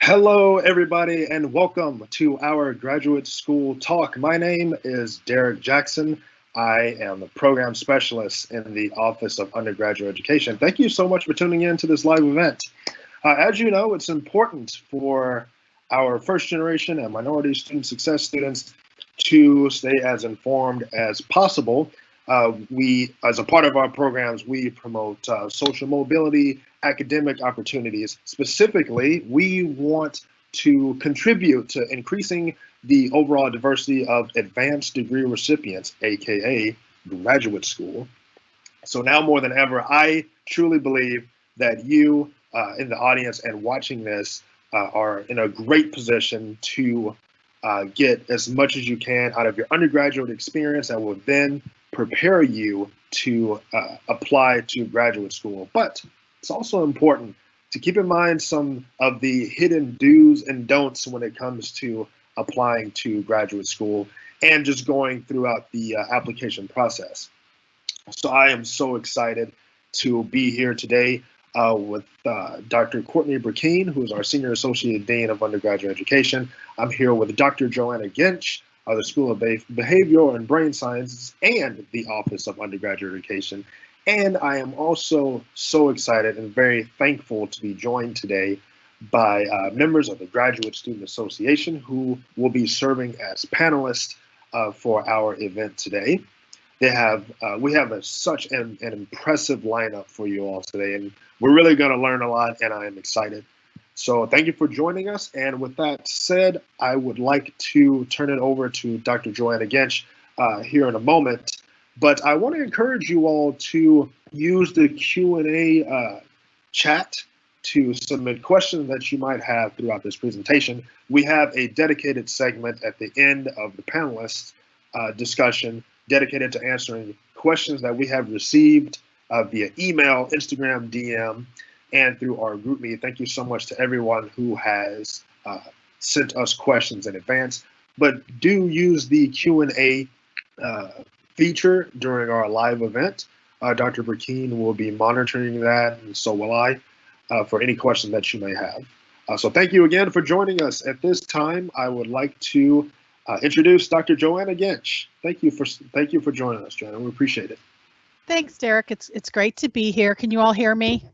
Hello, everybody, and welcome to our graduate school talk. My name is Derek Jackson. I am the program specialist in the Office of Undergraduate Education. Thank you so much for tuning in to this live event. As you know, it's important for our first generation and minority student success students to stay as informed as possible. As a part of our programs, we promote social mobility, academic opportunities. Specifically, we want to contribute to increasing the overall diversity of advanced degree recipients, aka graduate school. So now more than ever, I truly believe that you in the audience and watching this are in a great position to get as much as you can out of your undergraduate experience that will then prepare you to apply to graduate school. But it's also important to keep in mind some of the hidden do's and don'ts when it comes to applying to graduate school and just going throughout the application process. So I am so excited to be here today with Dr. Courtney Burkeen, who is our Senior Associate Dean of Undergraduate Education. I'm here with Dr. Joanna Gentsch of the School of Behavioral and Brain Sciences and the Office of Undergraduate Education. And I am also so excited and very thankful to be joined today by members of the Graduate Student Association who will be serving as panelists for our event today. We have such an impressive lineup for you all today, and we're really going to learn a lot, and I am excited. So thank you for joining us. And with that said, I would like to turn it over to Dr. Joanna Gentsch here in a moment. But I want to encourage you all to use the Q&A chat to submit questions that you might have throughout this presentation. We have a dedicated segment at the end of the panelists discussion dedicated to answering questions that we have received via email, Instagram, DM, and through our group meet. Thank you so much to everyone who has sent us questions in advance. But do use the Q&A feature during our live event. Dr. Burkeen will be monitoring that, and so will I, for any questions that you may have. So thank you again for joining us. At this time, I would like to introduce Dr. Joanna Gentsch. Thank you for joining us, Joanna. We appreciate it. Thanks, Derek. It's great to be here. Can you all hear me?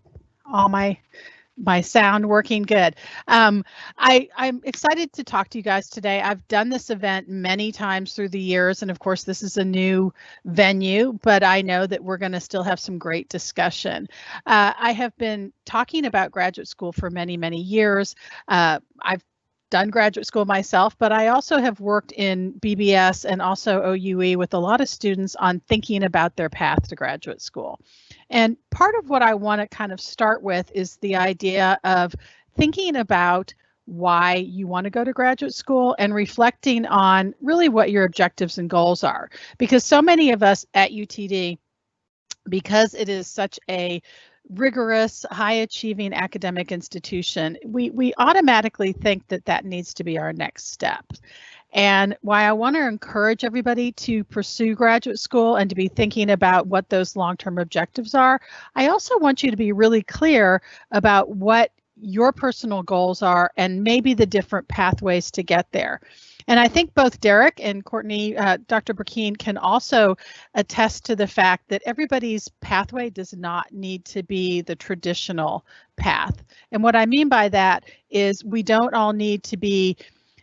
All my sound working good. I'm excited to talk to you guys today. I've done this event many times through the years, and of course this is a new venue, but I know that we're going to still have some great discussion. I have been talking about graduate school for many, many years. I've done graduate school myself, but I also have worked in BBS and also OUE with a lot of students on thinking about their path to graduate school. And part of what I want to kind of start with is the idea of thinking about why you want to go to graduate school and reflecting on really what your objectives and goals are. Because so many of us at UTD, because it is such a rigorous, high-achieving academic institution, we automatically think that that needs to be our next step. And why I want to encourage everybody to pursue graduate school and to be thinking about what those long-term objectives are, I also want you to be really clear about what your personal goals are and maybe the different pathways to get there. And I think both Derek and Courtney, Dr. Burkeen, can also attest to the fact that everybody's pathway does not need to be the traditional path. And what I mean by that is we don't all need to be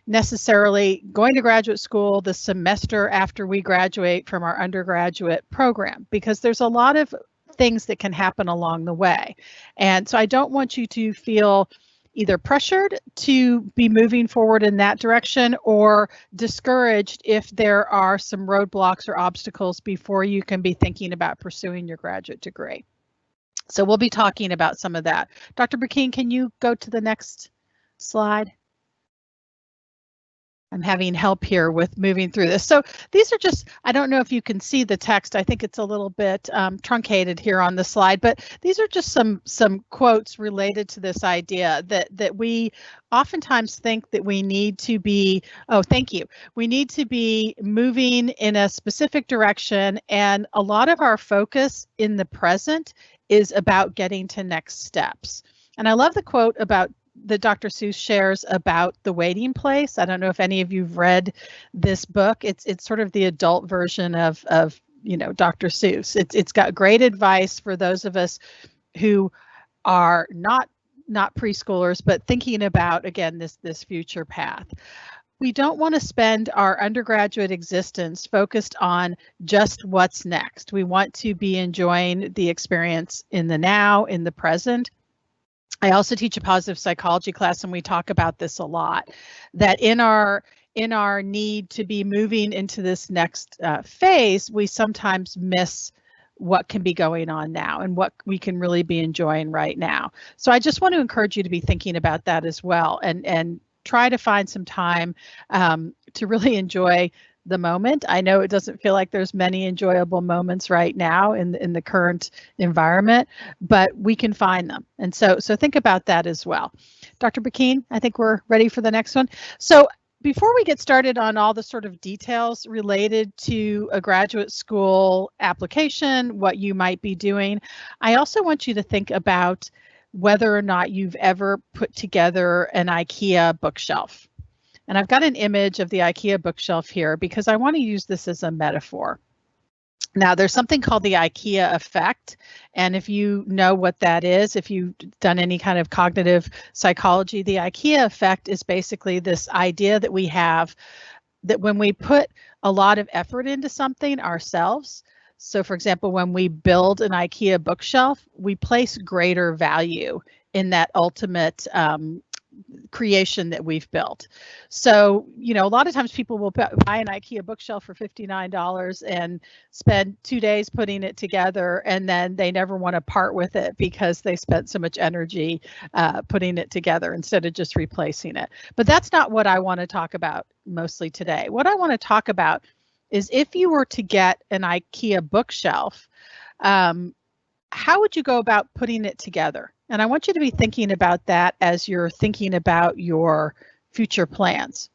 necessarily going to graduate school the semester after we graduate from our undergraduate program, because there's a lot of things that can happen along the way. And so I don't want you to feel either pressured to be moving forward in that direction or discouraged if there are some roadblocks or obstacles before you can be thinking about pursuing your graduate degree. So we'll be talking about some of that. Dr. Burkeen, can you go to the next slide? I'm having help here with moving through this. So these are just, I don't know if you can see the text. I think it's a little bit truncated here on the slide, but these are just some quotes related to this idea that we oftentimes think that we need to be, oh, thank you. We need to be moving in a specific direction, and a lot of our focus in the present is about getting to next steps. And I love the quote about that Dr. Seuss shares about The Waiting Place. I don't know if any of you've read this book. It's sort of the adult version of Dr. Seuss. It's got great advice for those of us who are not preschoolers, but thinking about, again, this future path. We don't want to spend our undergraduate existence focused on just what's next. We want to be enjoying the experience in the now, in the present. I also teach a positive psychology class, and we talk about this a lot, that in our need to be moving into this next phase, we sometimes miss what can be going on now and what we can really be enjoying right now. So I just want to encourage you to be thinking about that as well, and try to find some time to really enjoy the moment. I know it doesn't feel like there's many enjoyable moments right now in the current environment, but we can find them. And so think about that as well. Dr. Bakeen, I think we're ready for the next one. So before we get started on all the sort of details related to a graduate school application, what you might be doing, I also want you to think about whether or not you've ever put together an IKEA bookshelf. And I've got an image of the IKEA bookshelf here because I want to use this as a metaphor. Now, there's something called the IKEA Effect. And if you know what that is, if you've done any kind of cognitive psychology, the IKEA Effect is basically this idea that we have that when we put a lot of effort into something ourselves, so for example, when we build an IKEA bookshelf, we place greater value in that ultimate creation that we've built. So, a lot of times people will buy an IKEA bookshelf for $59 and spend 2 days putting it together, and then they never want to part with it because they spent so much energy putting it together instead of just replacing it. But that's not what I want to talk about mostly today. What I want to talk about is if you were to get an IKEA bookshelf, how would you go about putting it together? And I want you to be thinking about that as you're thinking about your future plans.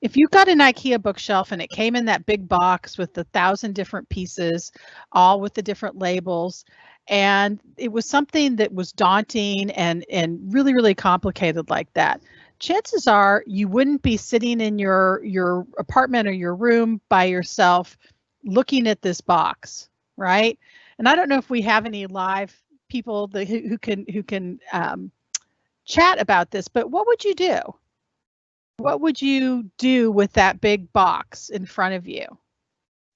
If you got an IKEA bookshelf and it came in that big box with 1,000 different pieces, all with the different labels, and it was something that was daunting and really, really complicated like that, chances are you wouldn't be sitting in your apartment or your room by yourself looking at this box, right? And I don't know if we have any live people who can chat about this, but what would you do? What would you do with that big box in front of you?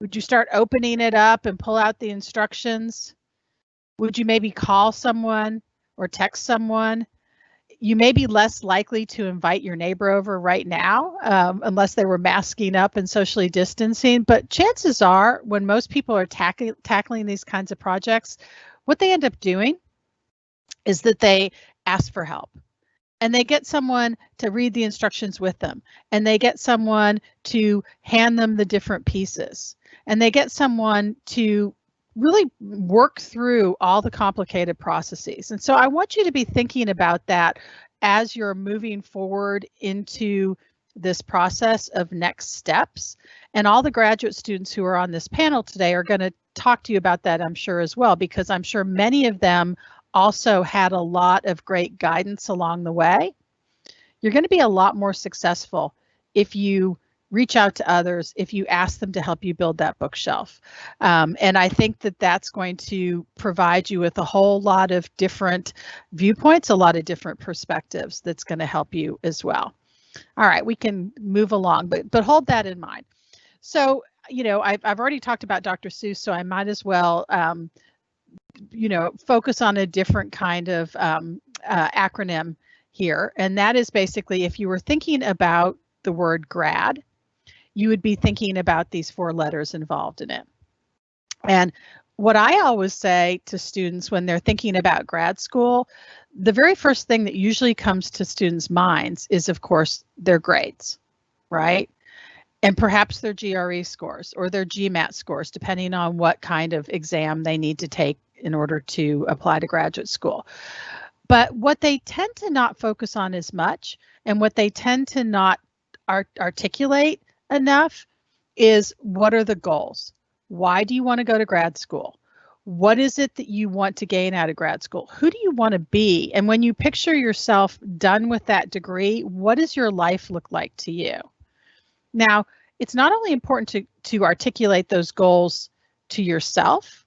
Would you start opening it up and pull out the instructions? Would you maybe call someone or text someone? You may be less likely to invite your neighbor over right now, unless they were masking up and socially distancing. But chances are, when most people are tackling these kinds of projects, what they end up doing is that they ask for help. And they get someone to read the instructions with them. And they get someone to hand them the different pieces. And they get someone to really work through all the complicated processes. And so I want you to be thinking about that as you're moving forward into this process of next steps. And all the graduate students who are on this panel today are going to talk to you about that, I'm sure, as well, because I'm sure many of them also had a lot of great guidance along the way. You're going to be a lot more successful if you reach out to others, if you ask them to help you build that bookshelf. And I think that that's going to provide you with a whole lot of different viewpoints, a lot of different perspectives that's going to help you as well. All right, we can move along, but hold that in mind. So, I've already talked about Dr. Seuss, so I might as well, focus on a different kind of acronym here. And that is basically, if you were thinking about the word grad, you would be thinking about these 4 letters involved in it. And what I always say to students when they're thinking about grad school, the very first thing that usually comes to students' minds is, of course, their grades, right? And perhaps their GRE scores or their GMAT scores, depending on what kind of exam they need to take in order to apply to graduate school. But what they tend to not focus on as much, and what they tend to not articulate enough, is what are the goals? Why do you want to go to grad school? What is it that you want to gain out of grad school? Who do you want to be? And when you picture yourself done with that degree, what does your life look like to you? Now, it's not only important to articulate those goals to yourself,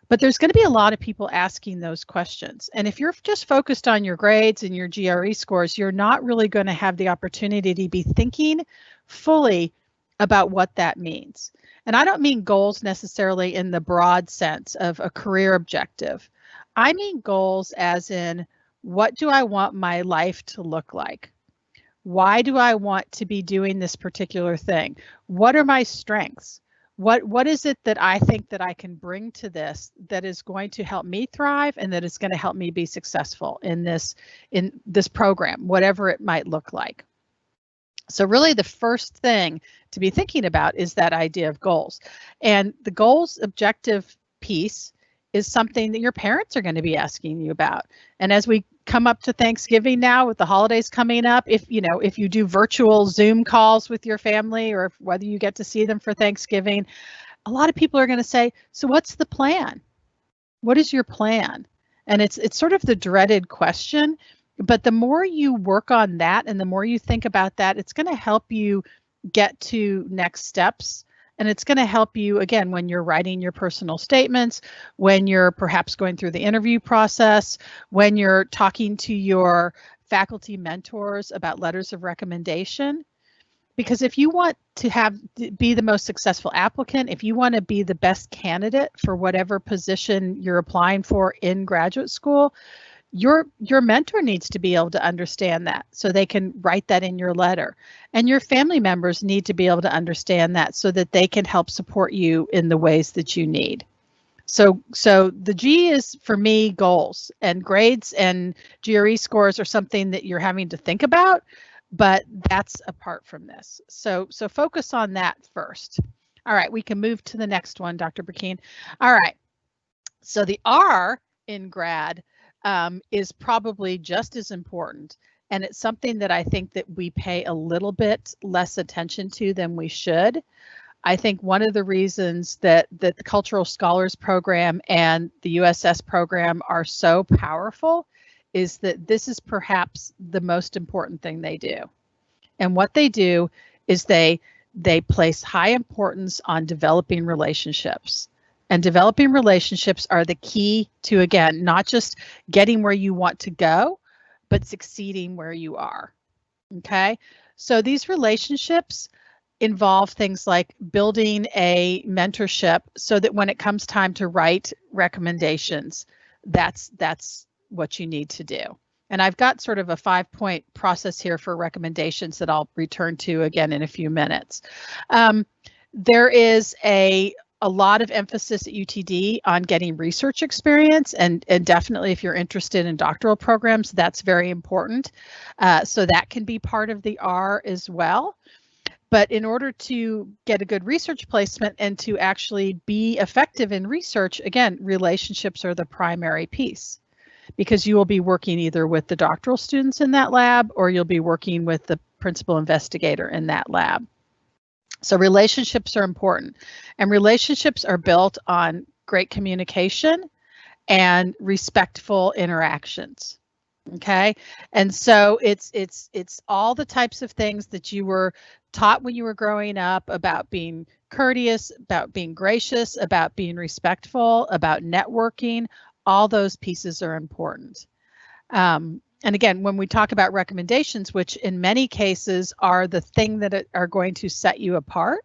but there's going to be a lot of people asking those questions. And if you're just focused on your grades and your GRE scores, you're not really going to have the opportunity to be thinking fully about what that means. And I don't mean goals necessarily in the broad sense of a career objective. I mean goals as in, what do I want my life to look like? Why do I want to be doing this particular thing? What are my strengths? What is it that I think that I can bring to this that is going to help me thrive and that is going to help me be successful in this program, whatever it might look like? So really the first thing to be thinking about is that idea of goals. And the goals objective piece is something that your parents are going to be asking you about. And as we come up to Thanksgiving now, with the holidays coming up, if you do virtual Zoom calls with your family, or whether you get to see them for Thanksgiving, a lot of people are going to say, so what's the plan? What is your plan? And it's sort of the dreaded question, but the more you work on that and the more you think about that, it's going to help you get to next steps. And it's going to help you, again, when you're writing your personal statements, when you're perhaps going through the interview process, when you're talking to your faculty mentors about letters of recommendation. Because if you want to be the most successful applicant, if you want to be the best candidate for whatever position you're applying for in graduate school, your mentor needs to be able to understand that so they can write that in your letter. And your family members need to be able to understand that so that they can help support you in the ways that you need. So the G is, for me, goals, and grades and GRE scores are something that you're having to think about, but that's apart from this. So focus on that first. All right, we can move to the next one, Dr. Burkeen. All right, so the R in grad is probably just as important. And it's something that I think that we pay a little bit less attention to than we should. I think one of the reasons that the Cultural Scholars Program and the USS program are so powerful is that this is perhaps the most important thing they do. And what they do is they place high importance on developing relationships. And developing relationships are the key to, again, not just getting where you want to go, but succeeding where you are. Okay, so these relationships involve things like building a mentorship so that when it comes time to write recommendations, that's what you need to do. And I've got sort of a 5-point process here for recommendations that I'll return to again in a few minutes. There is a lot of emphasis at UTD on getting research experience, and definitely if you're interested in doctoral programs, that's very important. So that can be part of the R as well. But in order to get a good research placement and to actually be effective in research, again, relationships are the primary piece, because you will be working either with the doctoral students in that lab or you'll be working with the principal investigator in that lab. So relationships are important, and relationships are built on great communication and respectful interactions. Okay, and so it's all the types of things that you were taught when you were growing up about being courteous, about being gracious, about being respectful, about networking. All those pieces are important. And again, when we talk about recommendations, which in many cases are the thing that are going to set you apart,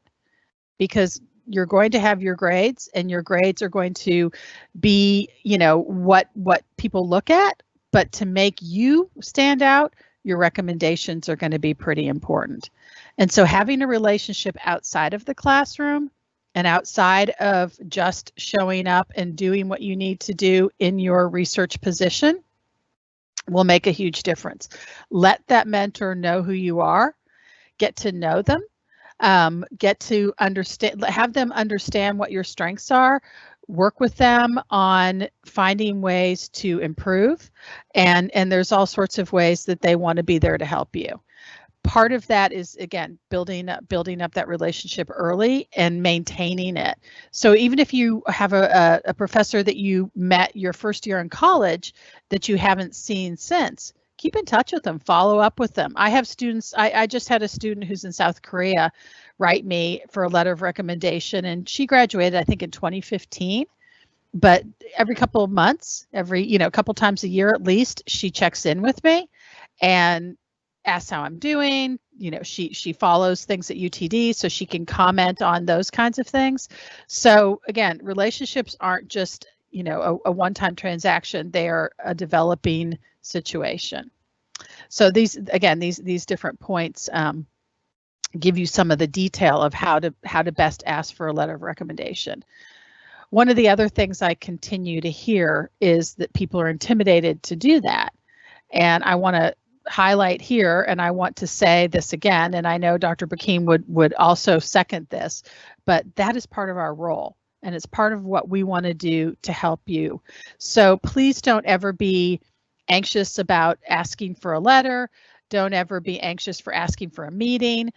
because you're going to have your grades and your grades are going to be, what people look at, but to make you stand out, your recommendations are going to be pretty important. And so having a relationship outside of the classroom and outside of just showing up and doing what you need to do in your research position will make a huge difference. Let that mentor know who you are, get to know them, get to understand, have them understand what your strengths are, work with them on finding ways to improve, and there's all sorts of ways that they want to be there to help you. part of that is, again, building up that relationship early and maintaining it. So even if you have a professor that you met your first year in college that you haven't seen since, keep in touch with them, follow up with them. I have students, I just had a student who's in South Korea write me for a letter of recommendation, and she graduated, I think, in 2015. But every couple of months, every, couple times a year at least, she checks in with me and asks how I'm doing. She follows things at UTD, so she can comment on those kinds of things. So again, relationships aren't just, a one-time transaction. They are a developing situation. So these different points give you some of the detail of how to best ask for a letter of recommendation. One of the other things I continue to hear is that people are intimidated to do that. And I want to highlight here, and I want to say this again, and I know Dr. Bakim would also second this, but that is part of our role, and it's part of what we want to do to help you. So please don't ever be anxious about asking for a letter. Don't ever be anxious for asking for a meeting.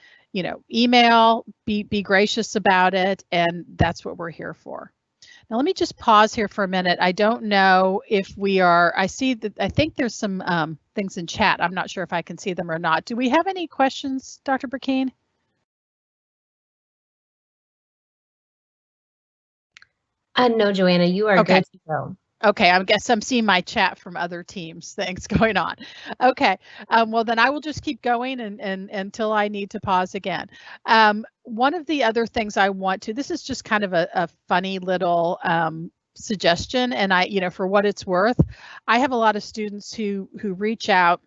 Email, be gracious about it, and that's what we're here for. Now, let me just pause here for a minute. I don't know if we are, I think there's some things in chat. I'm not sure if I can see them or not. Do we have any questions, Dr. Burkeen? No, Joanna, you are good to go. Okay, I guess I'm seeing my chat from other teams, things going on. Okay, well then I will just keep going and until I need to pause again. One of the other things I want to, this is just kind of a funny little suggestion, and for what it's worth, I have a lot of students who reach out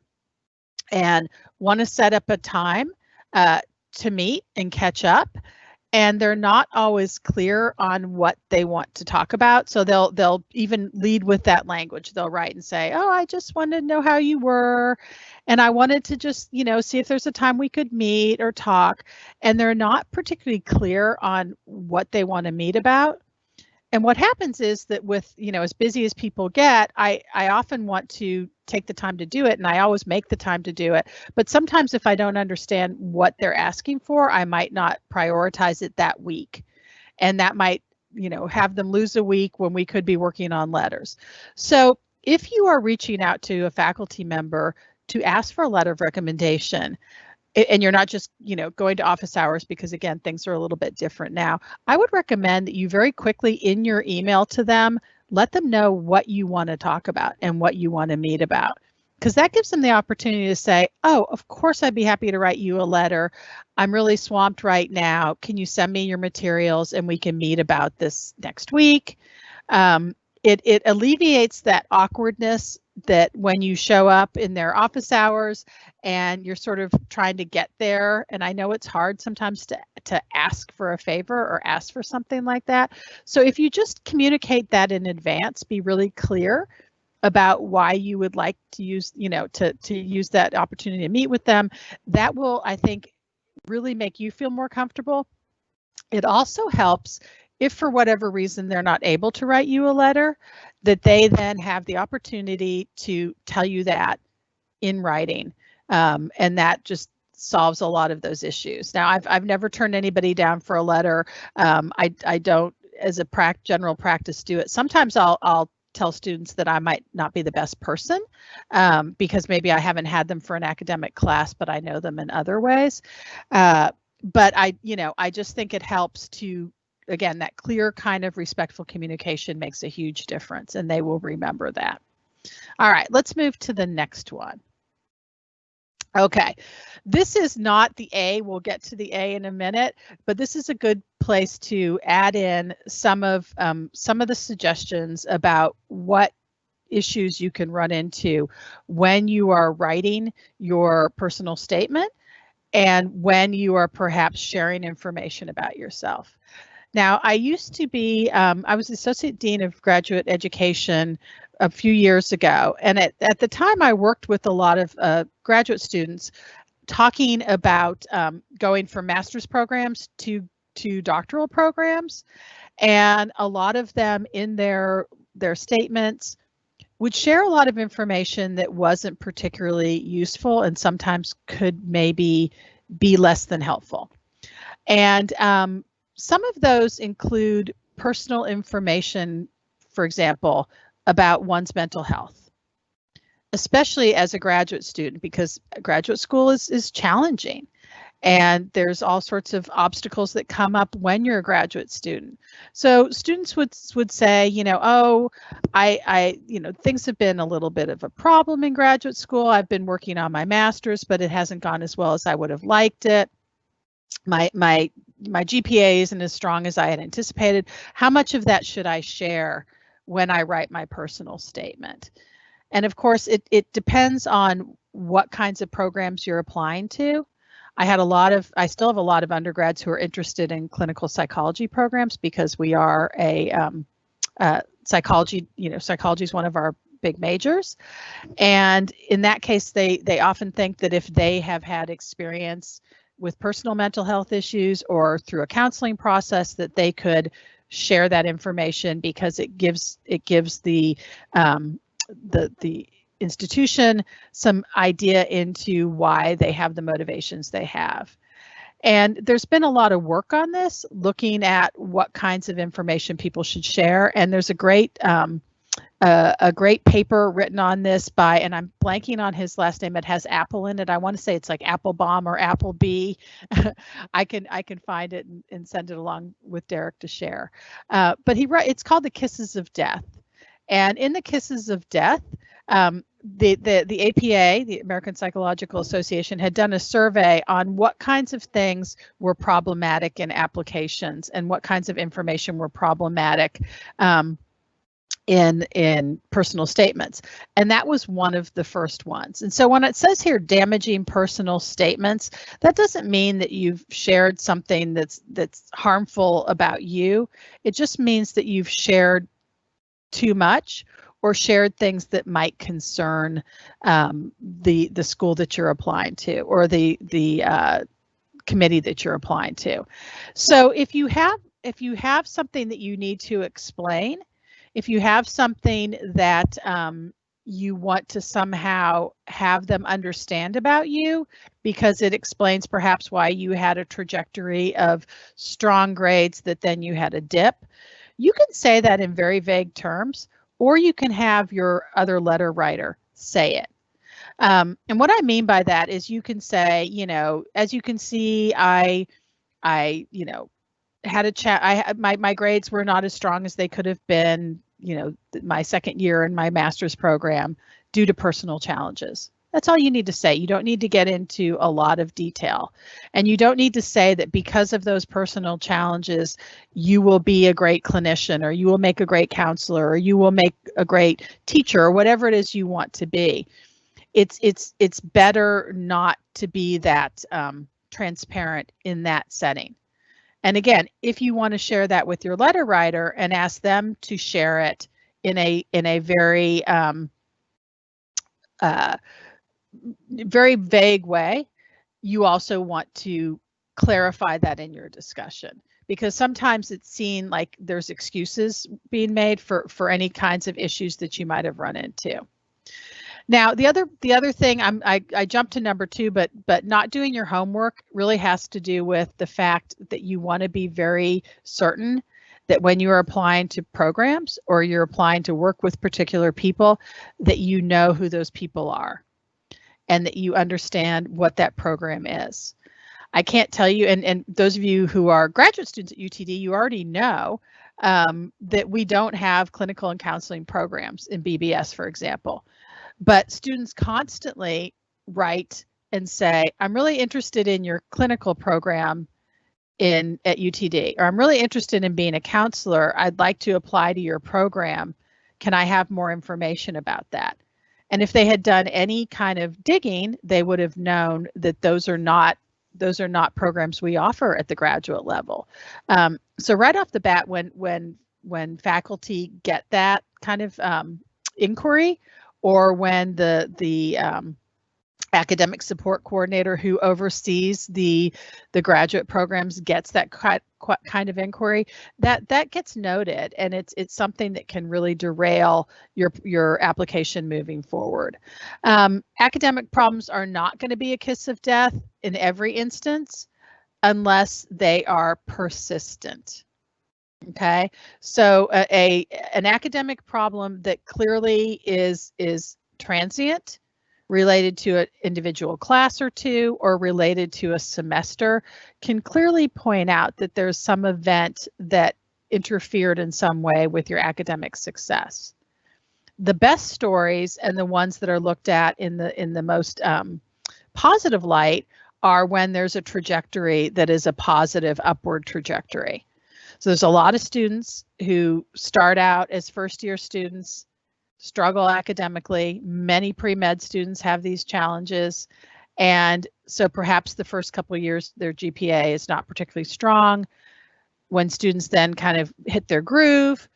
and want to set up a time to meet and catch up. And they're not always clear on what they want to talk about. So they'll even lead with that language. They'll write and say, oh, I just wanted to know how you were. And I wanted to just, see if there's a time we could meet or talk. And they're not particularly clear on what they want to meet about. And what happens is that with, as busy as people get, I often want to take the time to do it, and I always make the time to do it. But sometimes if I don't understand what they're asking for, I might not prioritize it that week. And that might, have them lose a week when we could be working on letters. So if you are reaching out to a faculty member to ask for a letter of recommendation, and you're not just, going to office hours, because again, things are a little bit different now, I would recommend that you very quickly in your email to them, let them know what you want to talk about and what you want to meet about, because that gives them the opportunity to say, oh, of course, I'd be happy to write you a letter. I'm really swamped right now. Can you send me your materials and we can meet about this next week? It alleviates that awkwardness that when you show up in their office hours and you're sort of trying to get there. And I know it's hard sometimes to ask for a favor or ask for something like that. So if you just communicate that in advance, be really clear about why you would like to use, to use that opportunity to meet with them, that will, I think, really make you feel more comfortable. It also helps if for whatever reason they're not able to write you a letter, that they then have the opportunity to tell you that in writing. And that just solves a lot of those issues. Now, I've never turned anybody down for a letter. I don't, as a general practice, do it. Sometimes I'll tell students that I might not be the best person because maybe I haven't had them for an academic class, but I know them in other ways. But I just think it helps to, again, that clear kind of respectful communication makes a huge difference, and they will remember that. All right, let's move to the next one. Okay, this is not the A. We'll get to the A in a minute, but this is a good place to add in some of the suggestions about what issues you can run into when you are writing your personal statement and when you are perhaps sharing information about yourself. Now, I used to be, I was Associate Dean of Graduate Education a few years ago, and at the time I worked with a lot of graduate students talking about going from master's programs to doctoral programs, and a lot of them in their statements would share a lot of information that wasn't particularly useful and sometimes could maybe be less than helpful. And some of those include personal information, for example, about one's mental health, especially as a graduate student, because graduate school is challenging. And there's all sorts of obstacles that come up when you're a graduate student. So students would say, oh, things have been a little bit of a problem in graduate school. I've been working on my master's, but it hasn't gone as well as I would have liked it. My GPA isn't as strong as I had anticipated. How much of that should I share when I write my personal statement? And of course, it depends on what kinds of programs you're applying to. I still have a lot of undergrads who are interested in clinical psychology programs because we are a psychology, psychology is one of our big majors. And in that case, they often think that if they have had experience with personal mental health issues or through a counseling process, that they could share that information because it gives the institution some idea into why they have the motivations they have. And there's been a lot of work on this, looking at what kinds of information people should share. And there's a great paper written on this by, and I'm blanking on his last name. It has Apple in it. I want to say it's like Applebaum or Applebee. I can find it and send it along with Derek to share. But it's called The Kisses of Death. And in The Kisses of Death, the APA, the American Psychological Association, had done a survey on what kinds of things were problematic in applications and what kinds of information were problematic in personal statements. And that was one of the first ones. And so when it says here damaging personal statements, that doesn't mean that you've shared something that's harmful about you. It just means that you've shared too much or shared things that might concern the school that you're applying to or the committee that you're applying to. So if you have something that you need to explain, if you have something that you want to somehow have them understand about you because it explains perhaps why you had a trajectory of strong grades that then you had a dip, you can say that in very vague terms, or you can have your other letter writer say it. And what I mean by that is you can say, as you can see, I had a chat. My grades were not as strong as they could have been, my second year in my master's program due to personal challenges. That's all you need to say. You don't need to get into a lot of detail. And you don't need to say that because of those personal challenges, you will be a great clinician or you will make a great counselor or you will make a great teacher or whatever it is you want to be. It's better not to be that transparent in that setting. And again, if you want to share that with your letter writer and ask them to share it in a very very vague way, you also want to clarify that in your discussion, because sometimes it's seen like there's excuses being made for any kinds of issues that you might have run into. Now, the other thing, I jumped to number 2, but not doing your homework really has to do with the fact that you want to be very certain that when you are applying to programs or you're applying to work with particular people, that you know who those people are and that you understand what that program is. I can't tell you, and those of you who are graduate students at UTD, you already know that we don't have clinical and counseling programs in BBS, for example. But students constantly write and say, I'm really interested in your clinical program at UTD, or I'm really interested in being a counselor. I'd like to apply to your program. Can I have more information about that? And if they had done any kind of digging, they would have known that those are not programs we offer at the graduate level. So right off the bat, when faculty get that kind of inquiry, or when the academic support coordinator who oversees the graduate programs gets that kind of inquiry, that gets noted, and it's something that can really derail your application moving forward. Academic problems are not going to be a kiss of death in every instance unless they are persistent. Okay, so an academic problem that clearly is transient, related to an individual class or two, or related to a semester, can clearly point out that there's some event that interfered in some way with your academic success. The best stories, and the ones that are looked at in the most positive light, are when there's a trajectory that is a positive upward trajectory. So there's a lot of students who start out as first-year students, struggle academically. Many pre-med students have these challenges. And so perhaps the first couple of years, their GPA is not particularly strong. When students then kind of hit their groove,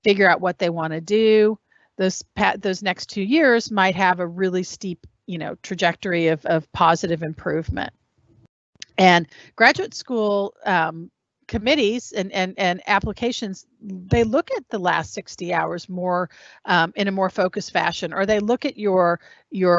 figure out what they want to do, those next 2 years might have a really steep, trajectory of positive improvement. And graduate school committees and applications, they look at the last 60 hours more in a more focused fashion, or they look at your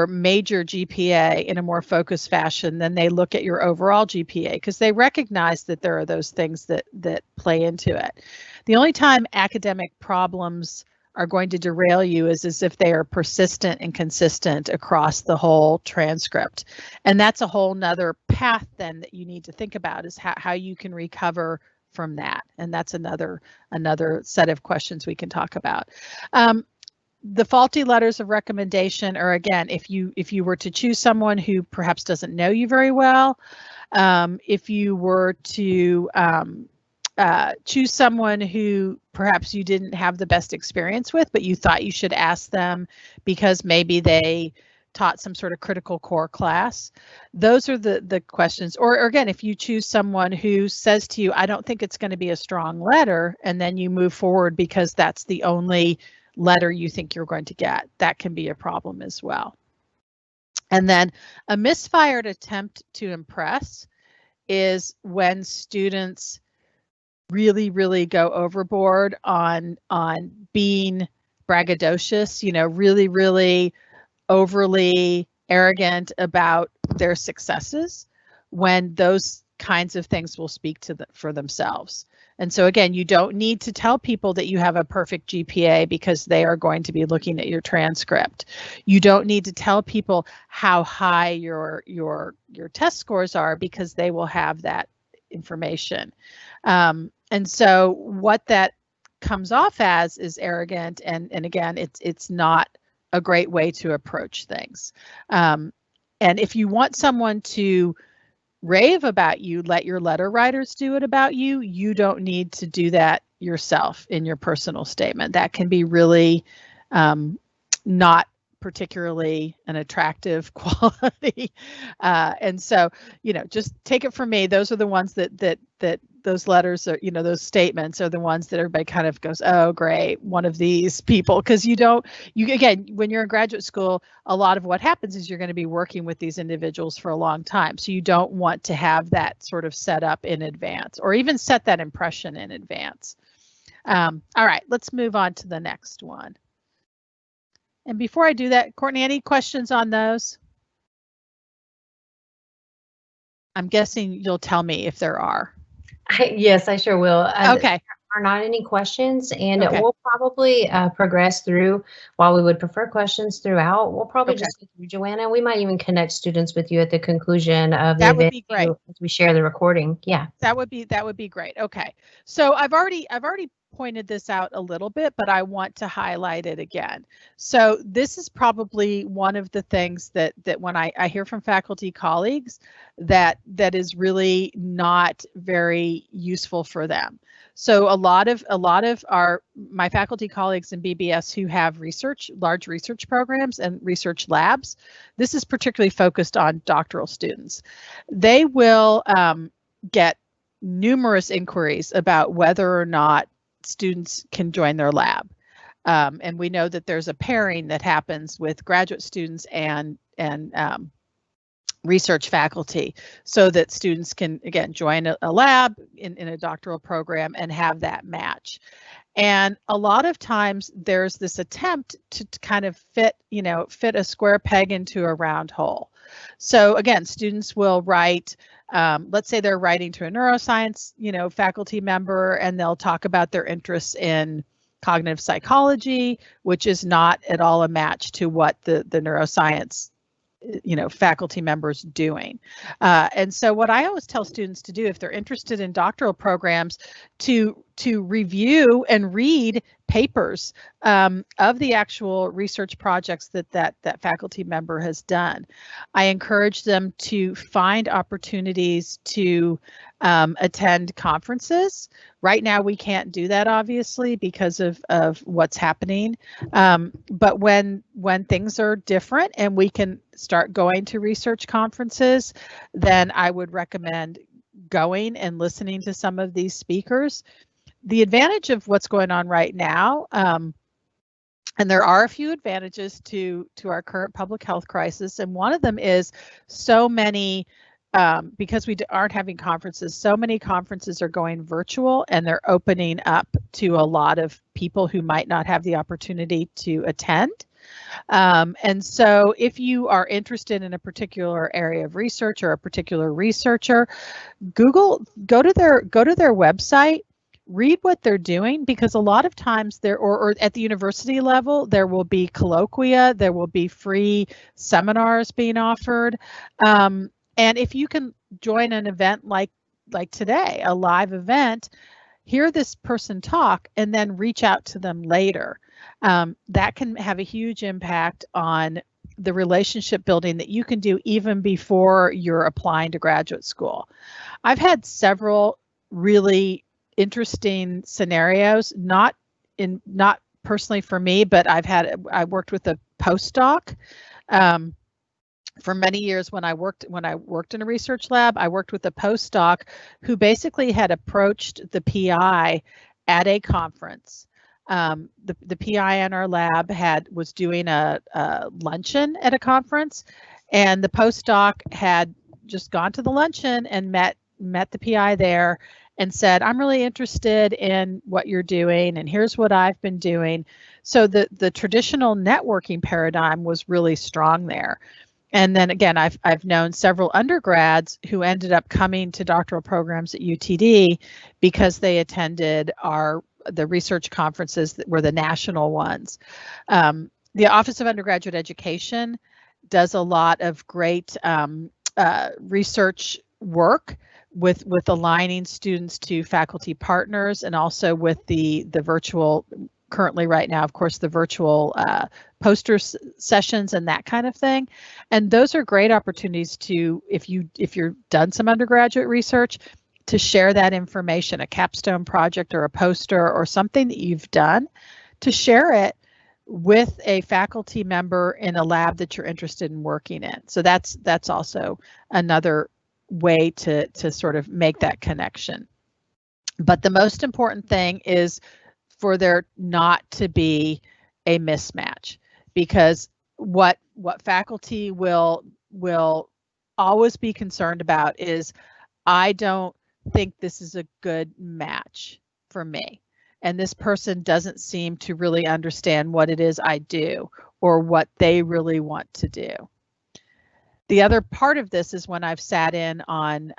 major GPA in a more focused fashion than they look at your overall GPA, because they recognize that there are those things that play into it. The only time academic problems are going to derail you is if they are persistent and consistent across the whole transcript. And that's a whole nother path then that you need to think about, is how you can recover from that. And that's another set of questions we can talk about. The faulty letters of recommendation are, again, if you were to choose someone who perhaps doesn't know you very well, if you were to choose someone who perhaps you didn't have the best experience with, but you thought you should ask them because maybe they taught some sort of critical core class. Those are the questions. Or again, if you choose someone who says to you, I don't think it's going to be a strong letter, and then you move forward because that's the only letter you think you're going to get, that can be a problem as well. And then a misfired attempt to impress is when students really go overboard on being braggadocious, really overly arrogant about their successes, when those kinds of things will speak for themselves. And so again, you don't need to tell people that you have a perfect GPA because they are going to be looking at your transcript. You don't need to tell people how high your test scores are because they will have that information. And so what that comes off as is arrogant, and again, it's not a great way to approach things. And if you want someone to rave about you, let your letter writers do it about you. You don't need to do that yourself in your personal statement. That can be really not particularly an attractive quality. And so, just take it from me. Those are the ones that those letters are, those statements are the ones that everybody kind of goes, oh, great, one of these people. Because again, when you're in graduate school, a lot of what happens is you're going to be working with these individuals for a long time. So you don't want to have that sort of set up in advance, or even set that impression in advance. All right, let's move on to the next one. And before I do that, Courtney, any questions on those? I'm guessing you'll tell me if there are. Yes, I sure will. Okay. There are not any questions, and Okay. we'll probably progress through. While we would prefer questions throughout, we'll probably just go through, Joanna. We might even connect students with you at the conclusion of the event. That would be great. As we share the recording. Yeah. That would be great. Okay. So I've already pointed this out a little bit, but I want to highlight it again. So this is probably one of the things that when I hear from faculty colleagues that is really not very useful for them. So a lot of my faculty colleagues in BBS who have large research programs and research labs, this is particularly focused on doctoral students. They will get numerous inquiries about whether or not students can join their lab. And we know that there's a pairing that happens with graduate students and research faculty, so that students can, again, join a lab in a doctoral program and have that match. And a lot of times there's this attempt to kind of fit a square peg into a round hole. So again, students will write, let's say they're writing to a neuroscience, faculty member, and they'll talk about their interests in cognitive psychology, which is not at all a match to what the neuroscience faculty members doing. And so what I always tell students to do, if they're interested in doctoral programs, to review and read papers of the actual research projects that faculty member has done. I encourage them to find opportunities to attend conferences. Right now, we can't do that, obviously, because of what's happening. But when things are different and we can start going to research conferences, then I would recommend going and listening to some of these speakers. The advantage of what's going on right now, and there are a few advantages to our current public health crisis, and one of them is so many, because we aren't having conferences, so many conferences are going virtual, and they're opening up to a lot of people who might not have the opportunity to attend. And so if you are interested in a particular area of research or a particular researcher, go to their website, read what they're doing, because a lot of times or at the university level, there will be colloquia, there will be free seminars being offered. And if you can join an event like today, a live event, hear this person talk and then reach out to them later. That can have a huge impact on the relationship building that you can do even before you're applying to graduate school. I've had several really interesting scenarios, not personally for me, but I worked with a postdoc for many years. When I worked in a research lab, I worked with a postdoc who basically had approached the PI at a conference. The PI in our lab was doing a luncheon at a conference, and the postdoc had just gone to the luncheon and met the PI there and said, I'm really interested in what you're doing, and here's what I've been doing. So the traditional networking paradigm was really strong there. And then again, I've known several undergrads who ended up coming to doctoral programs at UTD because they attended the research conferences that were the national ones. The Office of Undergraduate Education does a lot of great research work with aligning students to faculty partners, and also with the virtual, currently right now, of course, the virtual poster sessions and that kind of thing. And those are great opportunities to, if you're done some undergraduate research, to share that information, a capstone project or a poster or something that you've done, to share it with a faculty member in a lab that you're interested in working in. So that's also another way to sort of make that connection. But the most important thing is for there not to be a mismatch, because what faculty will always be concerned about is, I don't think this is a good match for me, and this person doesn't seem to really understand what it is I do or what they really want to do. The other part of this is when I've sat in on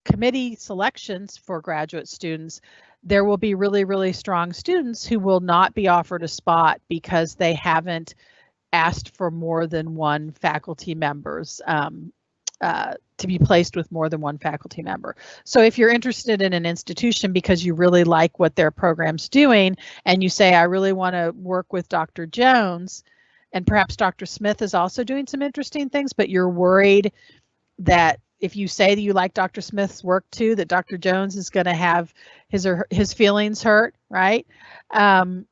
committee selections for graduate students, there will be really, really strong students who will not be offered a spot because they haven't asked for more than one faculty members to be placed with more than one faculty member. So if you're interested in an institution because you really like what their program's doing, and you say, I really want to work with Dr. Jones, and perhaps Dr. Smith is also doing some interesting things, but you're worried that if you say that you like Dr. Smith's work too, that Dr. Jones is going to have his feelings hurt, right? That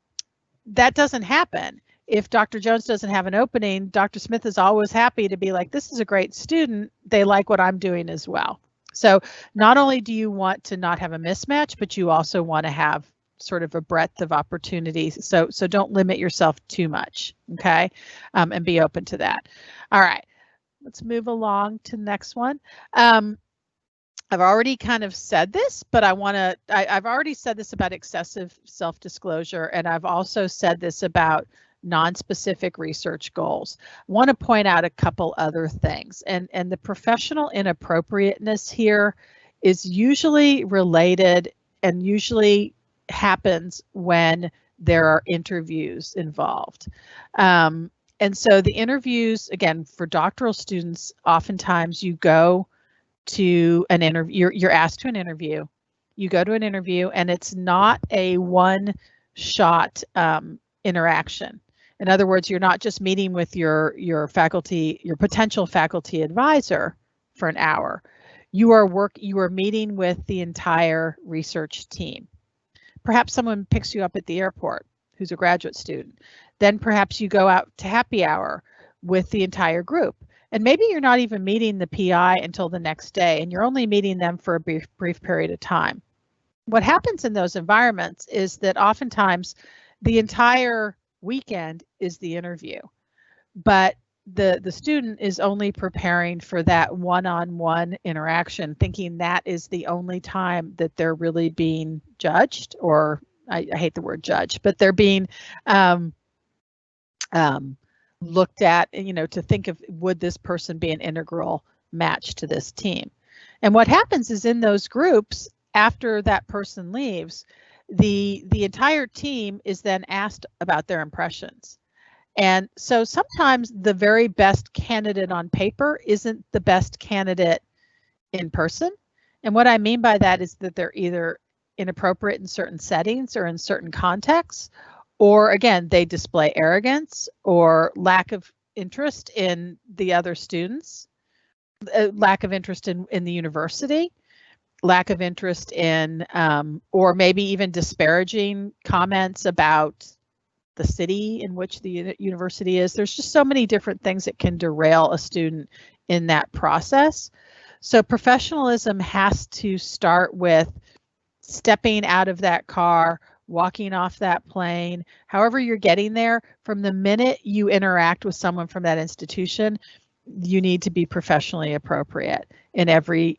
doesn't happen. If Dr. Jones doesn't have an opening, Dr. Smith is always happy to be like, this is a great student. They like what I'm doing as well. So not only do you want to not have a mismatch, but you also want to have sort of a breadth of opportunities. So don't limit yourself too much, okay? And be open to that. All right. let's move along to the next one. I've already kind of said this, but I've already said this about excessive self-disclosure, and I've also said this about non-specific research goals. I want to point out a couple other things, and the professional inappropriateness here is usually related and usually happens when there are interviews involved. And so the interviews, again, for doctoral students, oftentimes you go to an interview, you're asked to an interview, you go to an interview, and it's not a one-shot interaction. In other words, you're not just meeting with your potential faculty advisor for an hour. You are meeting with the entire research team. Perhaps someone picks you up at the airport who's a graduate student. Then perhaps you go out to happy hour with the entire group. And maybe you're not even meeting the PI until the next day, and you're only meeting them for a brief period of time. What happens in those environments is that oftentimes the entire weekend is the interview, but the student is only preparing for that one-on-one interaction, thinking that is the only time that they're really being judged, or I hate the word judge, but they're being looked at, to think of, would this person be an integral match to this team? And what happens is in those groups, after that person leaves, the entire team is then asked about their impressions. And so sometimes the very best candidate on paper isn't the best candidate in person. And what I mean by that is that they're either inappropriate in certain settings or in certain contexts, or again, they display arrogance or lack of interest in the other students, lack of interest in the university, lack of interest in, or maybe even disparaging comments about the city in which the university is. There's just so many different things that can derail a student in that process. So professionalism has to start with stepping out of that car, walking off that plane, however you're getting there. From the minute you interact with someone from that institution, you need to be professionally appropriate in every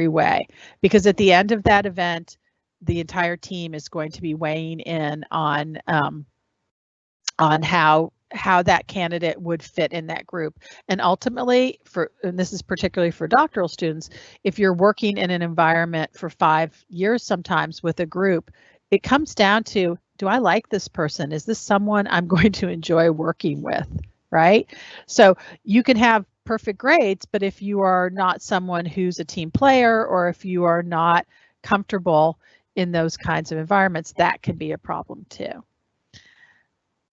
way, because at the end of that event, the entire team is going to be weighing in on how that candidate would fit in that group. And ultimately, and this is particularly for doctoral students, if you're working in an environment for 5 years sometimes with a group, it comes down to, do I like this person? Is this someone I'm going to enjoy working with, right? So you can have perfect grades, but if you are not someone who's a team player, or if you are not comfortable in those kinds of environments, that can be a problem too.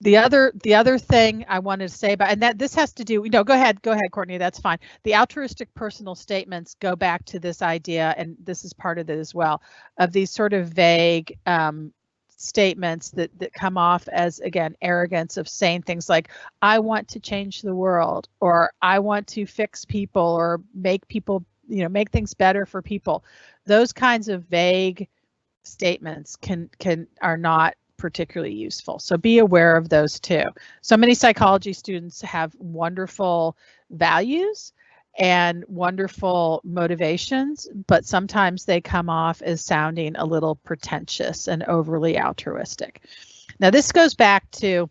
The other thing I wanted to say about, and that this has to do, go ahead, Courtney, that's fine. The altruistic personal statements go back to this idea, and this is part of it as well, of these sort of vague statements that come off as, again, arrogance, of saying things like, I want to change the world, or I want to fix people, or make people, make things better for people. Those kinds of vague statements are not particularly useful. So be aware of those too. So many psychology students have wonderful values and wonderful motivations, but sometimes they come off as sounding a little pretentious and overly altruistic. Now this goes back to,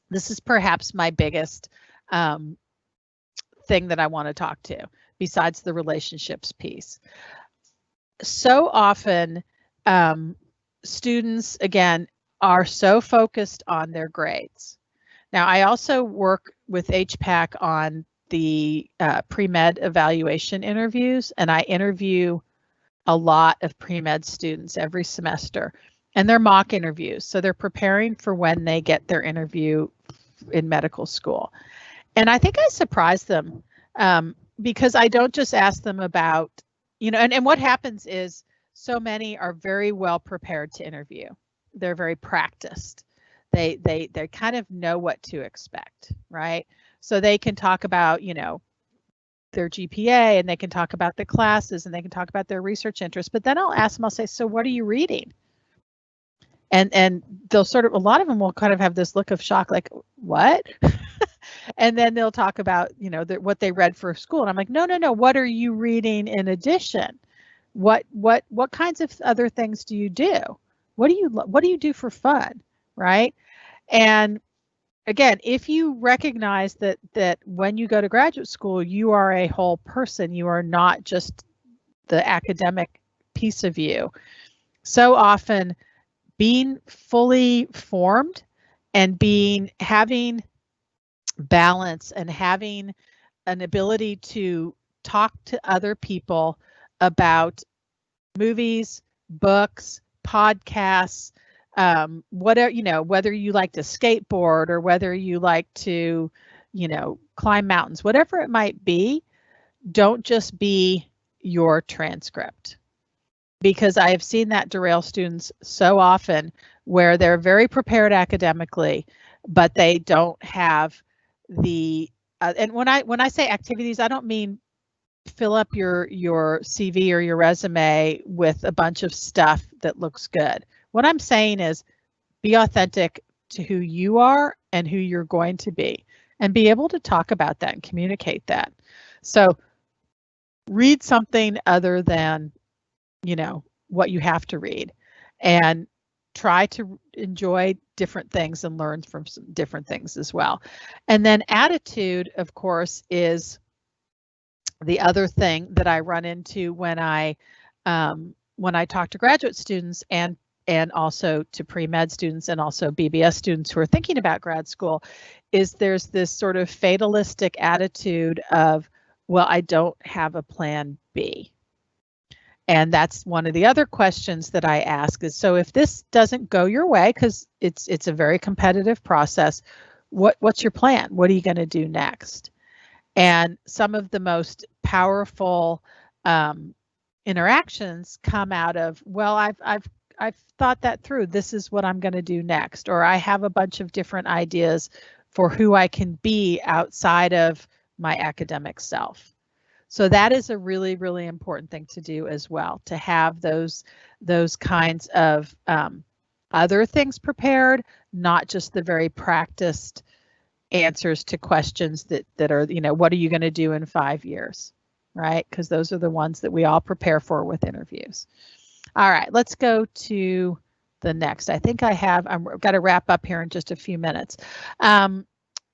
this is perhaps my biggest thing that I want to talk to, besides the relationships piece. So often students, again, are so focused on their grades. Now, I also work with HPAC on the pre-med evaluation interviews, and I interview a lot of pre-med students every semester, and they're mock interviews. So they're preparing for when they get their interview in medical school. And I think I surprise them because I don't just ask them about, and what happens is, so many are very well prepared to interview. They're very practiced. They kind of know what to expect, right? So they can talk about, their GPA, and they can talk about the classes, and they can talk about their research interests. But then I'll ask them, I'll say, so what are you reading? And they'll sort of, a lot of them will kind of have this look of shock, like, what? And then they'll talk about, you know, what they read for school. And I'm like, no, what are you reading in addition? What kinds of other things do you do? What do you do for fun, right? And again, if you recognize that when you go to graduate school, you are a whole person, you are not just the academic piece of you. So often being fully formed and having balance and having an ability to talk to other people about movies, books, podcasts, whatever, you know, whether you like to skateboard or whether you like to, you know, climb mountains, whatever it might be, don't just be your transcript. Because I have seen that derail students so often where they're very prepared academically, but they don't have the, and when I say activities, I don't mean fill up your CV or your resume with a bunch of stuff that looks good. What I'm saying is be authentic to who you are and who you're going to be, and be able to talk about that and communicate that. So read something other than, you know, what you have to read, and try to enjoy different things and learn from some different things as well. And then attitude, of course, is the other thing that I run into when I talk to graduate students and also to pre-med students and also BBS students who are thinking about grad school, is there's this sort of fatalistic attitude of, well, I don't have a plan B. And that's one of the other questions that I ask is, so if this doesn't go your way, because it's a very competitive process, what's your plan? What are you going to do next? And some of the most powerful interactions come out of, well, I've thought that through. This is what I'm going to do next, or I have a bunch of different ideas for who I can be outside of my academic self. So that is a really, really important thing to do as well, to have those kinds of other things prepared, not just the very practiced answers to questions that are, you know, what are you going to do in 5 years, right? Because those are the ones that we all prepare for with interviews. All right, let's go to the next. I think I've got to wrap up here in just a few minutes.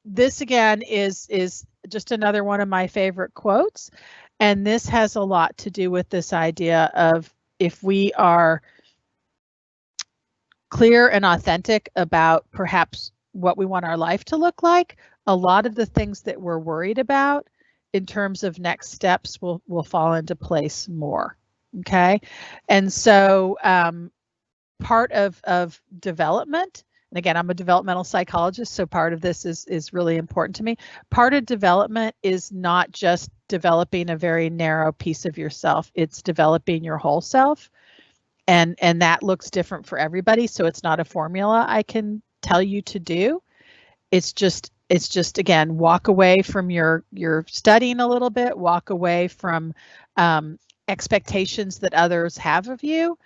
This again is just another one of my favorite quotes, and this has a lot to do with this idea of, if we are clear and authentic about perhaps what we want our life to look like, a lot of the things that we're worried about in terms of next steps will fall into place more. Okay, and so part of development, and again, I'm a developmental psychologist, so part of this is really important to me. Part of development is not just developing a very narrow piece of yourself, it's developing your whole self. And that looks different for everybody, so it's not a formula I can tell you to do. It's just again, walk away from your studying a little bit, walk away from expectations that others have of you,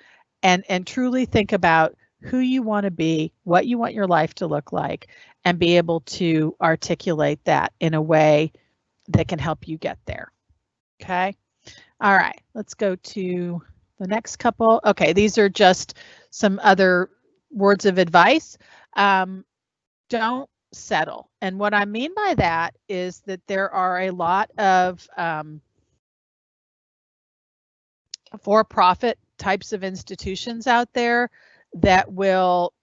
and truly think about who you want to be, what you want your life to look like, and be able to articulate that in a way that can help you get there. Okay. All right, let's go to the next couple. Okay, these are just some other words of advice. Don't settle. And what I mean by that is that there are a lot of for-profit types of institutions out there that will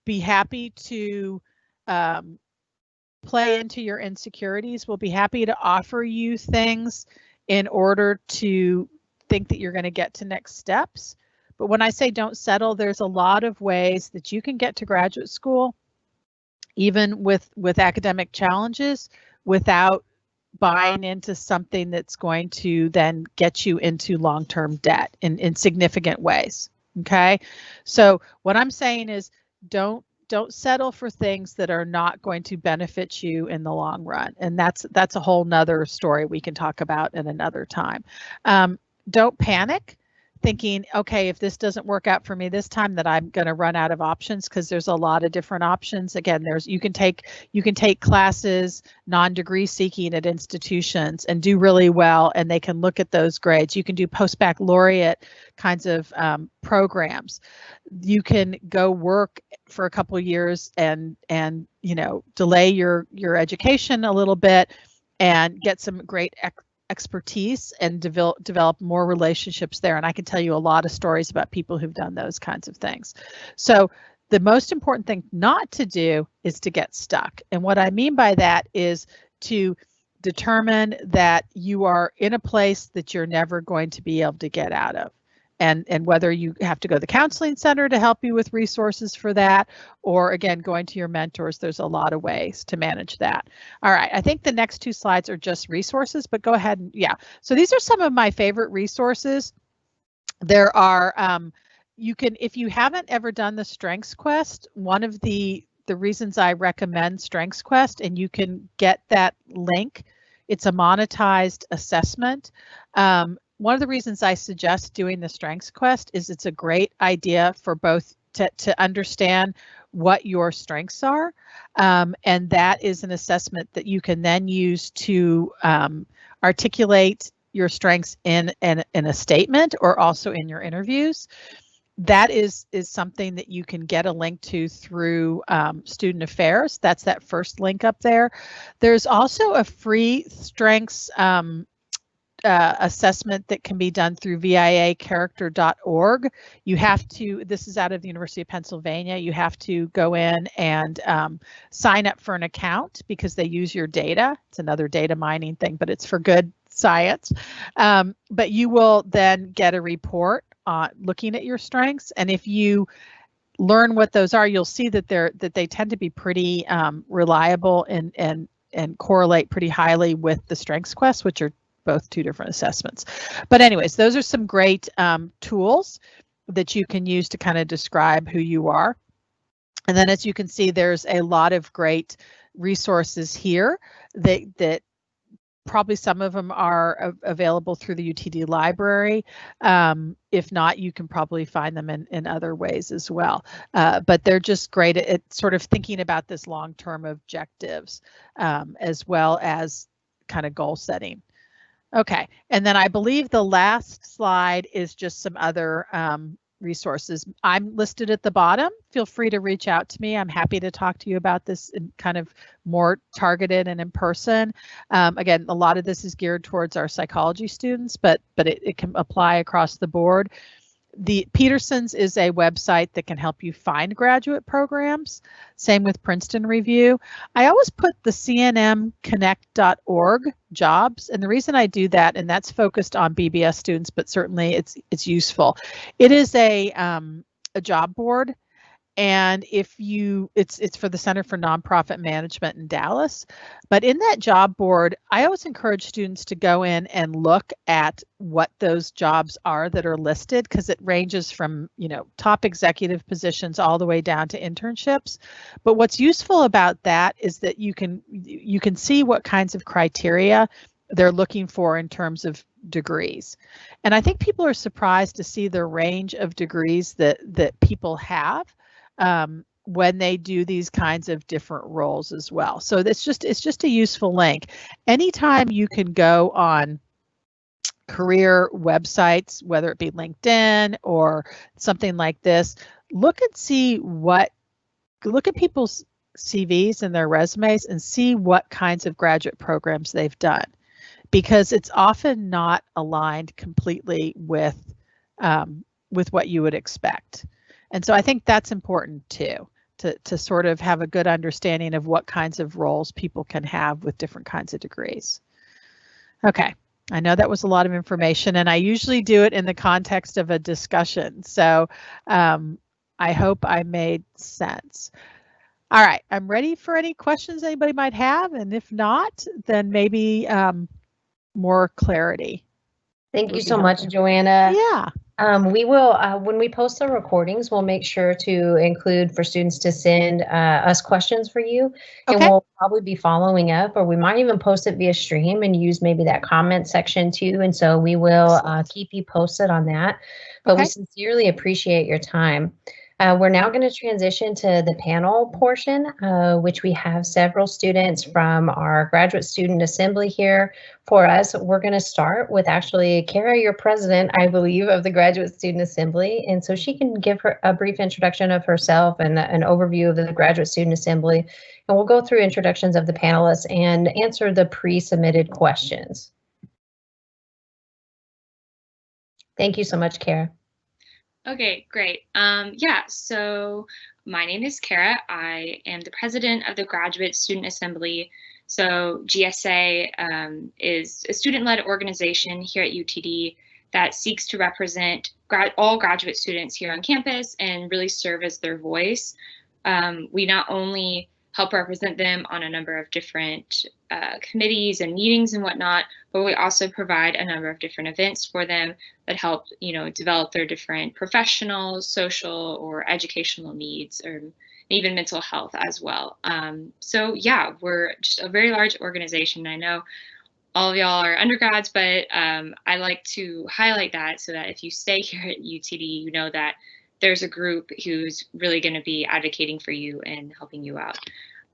be happy to play into your insecurities, will be happy to offer you things in order to think that you're going to get to next steps. But when I say don't settle, there's a lot of ways that you can get to graduate school, even with academic challenges, without buying into something that's going to then get you into long-term debt in significant ways. Okay, so what I'm saying is don't settle for things that are not going to benefit you in the long run, and that's a whole nother story we can talk about at another time. Don't panic. thinking, okay, if this doesn't work out for me this time, that I'm going to run out of options, because there's a lot of different options. Again, you can take classes non-degree seeking at institutions and do really well, and they can look at those grades. You can do post-baccalaureate kinds of programs. You can go work for a couple of years and delay your education a little bit and get some great expertise and develop more relationships there. And I can tell you a lot of stories about people who've done those kinds of things. So the most important thing not to do is to get stuck. And what I mean by that is to determine that you are in a place that you're never going to be able to get out of. And whether you have to go to the counseling center to help you with resources for that, or again, going to your mentors, there's a lot of ways to manage that. All right, I think the next two slides are just resources, but go ahead and yeah. So these are some of my favorite resources. There are, you can, if you haven't ever done the Strengths Quest, one of the reasons I recommend Strengths Quest, and you can get that link, it's a monetized assessment. One of the reasons I suggest doing the Strengths Quest is it's a great idea for both to understand what your strengths are, and that is an assessment that you can then use to articulate your strengths in a statement or also in your interviews. That is something that you can get a link to through Student Affairs. That's that first link up there. There's also a free strengths assessment that can be done through viacharacter.org. You have to, this is out of the University of Pennsylvania, you have to go in and sign up for an account because they use your data. It's another data mining thing, but it's for good science. But you will then get a report looking at your strengths. And if you learn what those are, you'll see that they tend to be pretty reliable and correlate pretty highly with the Strengths Quest, which are both two different assessments. But anyways, those are some great tools that you can use to kind of describe who you are. And then as you can see, there's a lot of great resources here that probably some of them are available through the UTD library. If not, you can probably find them in other ways as well. But they're just great at sort of thinking about this long-term objectives as well as kind of goal setting. Okay, and then I believe the last slide is just some other resources. I'm listed at the bottom. Feel free to reach out to me. I'm happy to talk to you about this in kind of more targeted and in person. Again, a lot of this is geared towards our psychology students, but it can apply across the board. The Peterson's is a website that can help you find graduate programs. Same with Princeton Review. I always put the cnmconnect.org jobs, and the reason I do that, and that's focused on BBS students, but certainly it's useful. It is a job board, and it's for the Center for Nonprofit Management in Dallas. But in that job board, I always encourage students to go in and look at what those jobs are that are listed, because it ranges from top executive positions all the way down to internships. But what's useful about that is that you can see what kinds of criteria they're looking for in terms of degrees. And I think people are surprised to see the range of degrees that people have when they do these kinds of different roles as well. So it's just a useful link. Anytime you can go on career websites, whether it be LinkedIn or something like this, look at people's CVs and their resumes and see what kinds of graduate programs they've done, because it's often not aligned completely with what you would expect. And so I think that's important too, to sort of have a good understanding of what kinds of roles people can have with different kinds of degrees. Okay, I know that was a lot of information, and I usually do it in the context of a discussion. So I hope I made sense. All right, I'm ready for any questions anybody might have, and if not, then maybe more clarity. Thank you so much, Joanna. Yeah. We will, when we post the recordings, we'll make sure to include for students to send us questions for you. And we'll probably be following up, or we might even post it via stream and use maybe that comment section too. And so we will keep you posted on that. But we sincerely appreciate your time. We're now going to transition to the panel portion, which we have several students from our graduate student assembly here for us. We're going to start with actually Kara, your president, I believe, of the graduate student assembly. And so she can give her a brief introduction of herself and an overview of the graduate student assembly. And we'll go through introductions of the panelists and answer the pre-submitted questions. Thank you so much, Kara. Okay, great. Yeah, so my name is Kara. I am the president of the Graduate Student Assembly. So GSA is a student-led organization here at UTD that seeks to represent all graduate students here on campus and really serve as their voice. We not only help represent them on a number of different committees and meetings and whatnot, but we also provide a number of different events for them that help, develop their different professional, social, or educational needs, or even mental health as well. So yeah, we're just a very large organization. I know all of y'all are undergrads, but I like to highlight that so that if you stay here at UTD, you know that there's a group who's really going to be advocating for you and helping you out.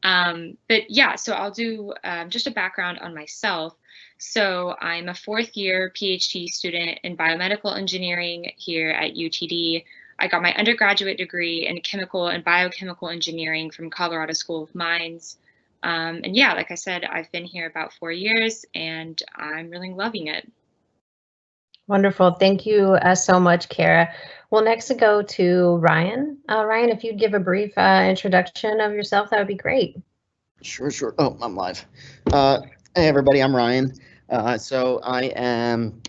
But yeah, so I'll do just a background on myself. So I'm a fourth-year PhD student in biomedical engineering here at UTD. I got my undergraduate degree in chemical and biochemical engineering from Colorado School of Mines. And yeah, like I said, I've been here about 4 years and I'm really loving it. Wonderful. Thank you so much, Kara. We'll next go to Ryan. Ryan, if you'd give a brief introduction of yourself, that would be great. Sure. Oh, I'm live. Hey, everybody, I'm Ryan. So I am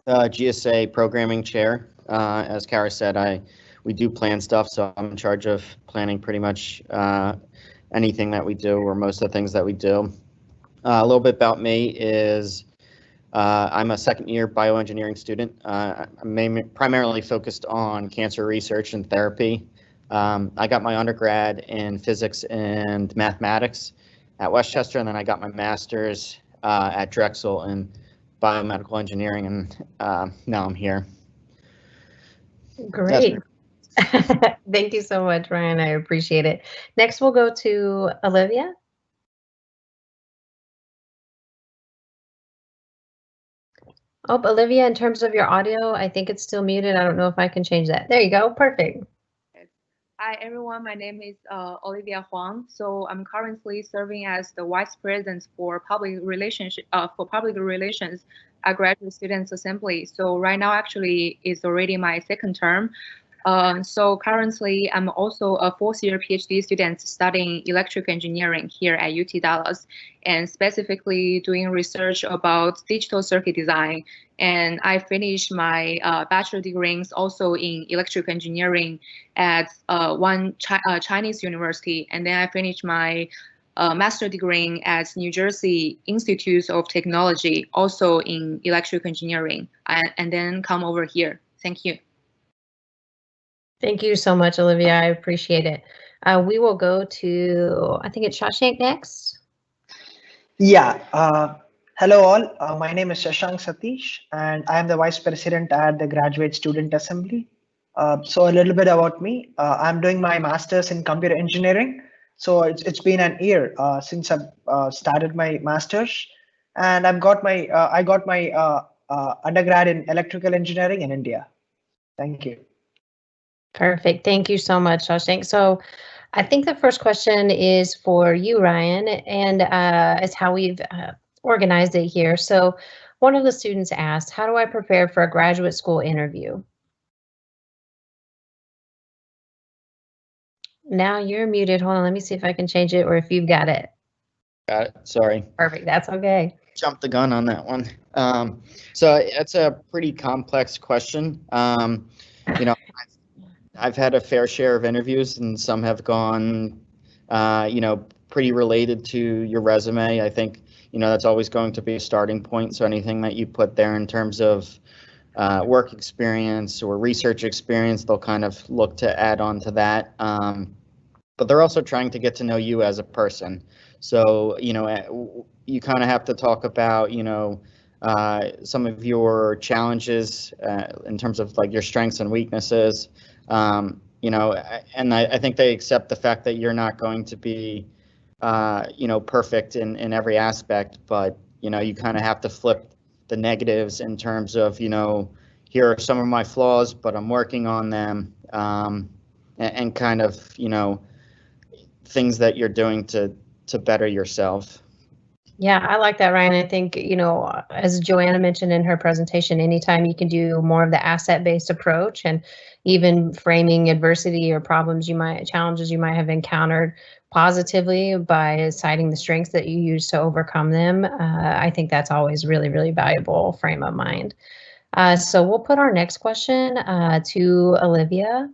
the GSA programming chair. As Kara said, we do plan stuff, so I'm in charge of planning pretty much anything that we do, or most of the things that we do. A little bit about me is I'm a second-year bioengineering student. I'm primarily focused on cancer research and therapy. I got my undergrad in physics and mathematics at Westchester, and then I got my master's at Drexel in biomedical engineering, and now I'm here. Great. Thank you so much, Ryan. I appreciate it. Next, we'll go to Olivia. Oh, Olivia, in terms of your audio, I think it's still muted. I don't know if I can change that. There you go. Perfect. Hi, everyone. My name is Olivia Huang. So I'm currently serving as the Vice President for Public Relations at Graduate Students Assembly. So right now, actually, is already my second term. So currently, I'm also a fourth-year PhD student studying electrical engineering here at UT Dallas, and specifically doing research about digital circuit design. And I finished my bachelor degrees also in electrical engineering at one Chinese university, and then I finished my master degree at New Jersey Institute of Technology, also in electrical engineering, and then come over here. Thank you. Thank you so much, Olivia. I appreciate it. We will go to, I think it's Shashank next. Yeah. Hello all. My name is Shashank Satish, and I am the Vice President at the Graduate Student Assembly. So a little bit about me. I'm doing my master's in computer engineering. So it's been an year since I've started my master's, and I got my undergrad in electrical engineering in India. Thank you. Perfect. Thank you so much, Shashank. So I think the first question is for you, Ryan, and it's how we've organized it here. So one of the students asked, how do I prepare for a graduate school interview? Now you're muted. Hold on, let me see if I can change it or if you've got it. Got it. Sorry. Perfect. That's okay. Jumped the gun on that one. So it's a pretty complex question. I've had a fair share of interviews, and some have gone, pretty related to your resume. I think, that's always going to be a starting point. So anything that you put there in terms of work experience or research experience, they'll kind of look to add on to that. But they're also trying to get to know you as a person. So, you kind of have to talk about, some of your challenges in terms of like your strengths and weaknesses. And I think they accept the fact that you're not going to be, perfect in every aspect, but, you kind of have to flip the negatives in terms of, here are some of my flaws, but I'm working on them, and kind of, things that you're doing to better yourself. Yeah, I like that, Ryan. I think, as Joanna mentioned in her presentation, anytime you can do more of the asset-based approach and even framing adversity or challenges you might have encountered positively by citing the strengths that you use to overcome them, I think that's always really, really valuable frame of mind. So we'll put our next question to Olivia.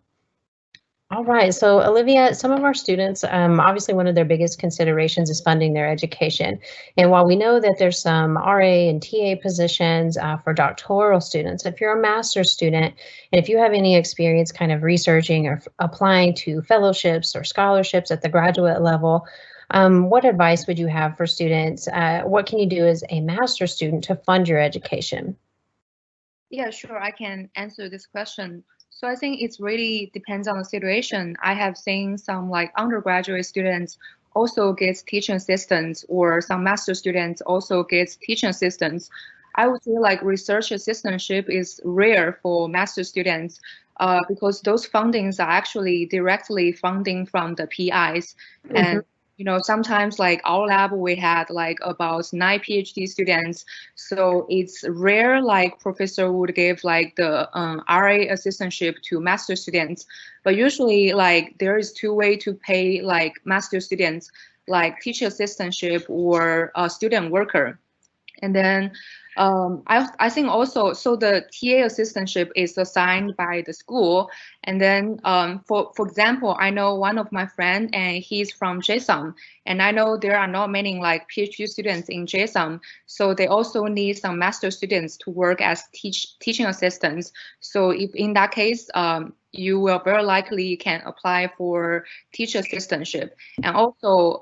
All right, so Olivia, some of our students, obviously one of their biggest considerations is funding their education. And while we know that there's some RA and TA positions for doctoral students, if you're a master's student, and if you have any experience kind of researching or applying to fellowships or scholarships at the graduate level, what advice would you have for students? What can you do as a master's student to fund your education? Yeah, sure, I can answer this question. So I think it really depends on the situation. I have seen some like undergraduate students also get teaching assistants, or some master students also get teaching assistants. I would say like research assistantship is rare for master students because those fundings are actually directly funding from the PIs. Mm-hmm. And sometimes like our lab, we had like about 9 PhD students. So it's rare like professor would give like the RA assistantship to master students. But usually like there is 2 ways to pay like master students, like teacher assistantship or student worker. And then I think also, so the TA assistantship is assigned by the school. And then, for example, I know one of my friends, and he's from JSOM. And I know there are not many like PhD students in JSOM. So they also need some master students to work as teaching assistants. So if in that case, you will very likely can apply for teacher assistantship. And also,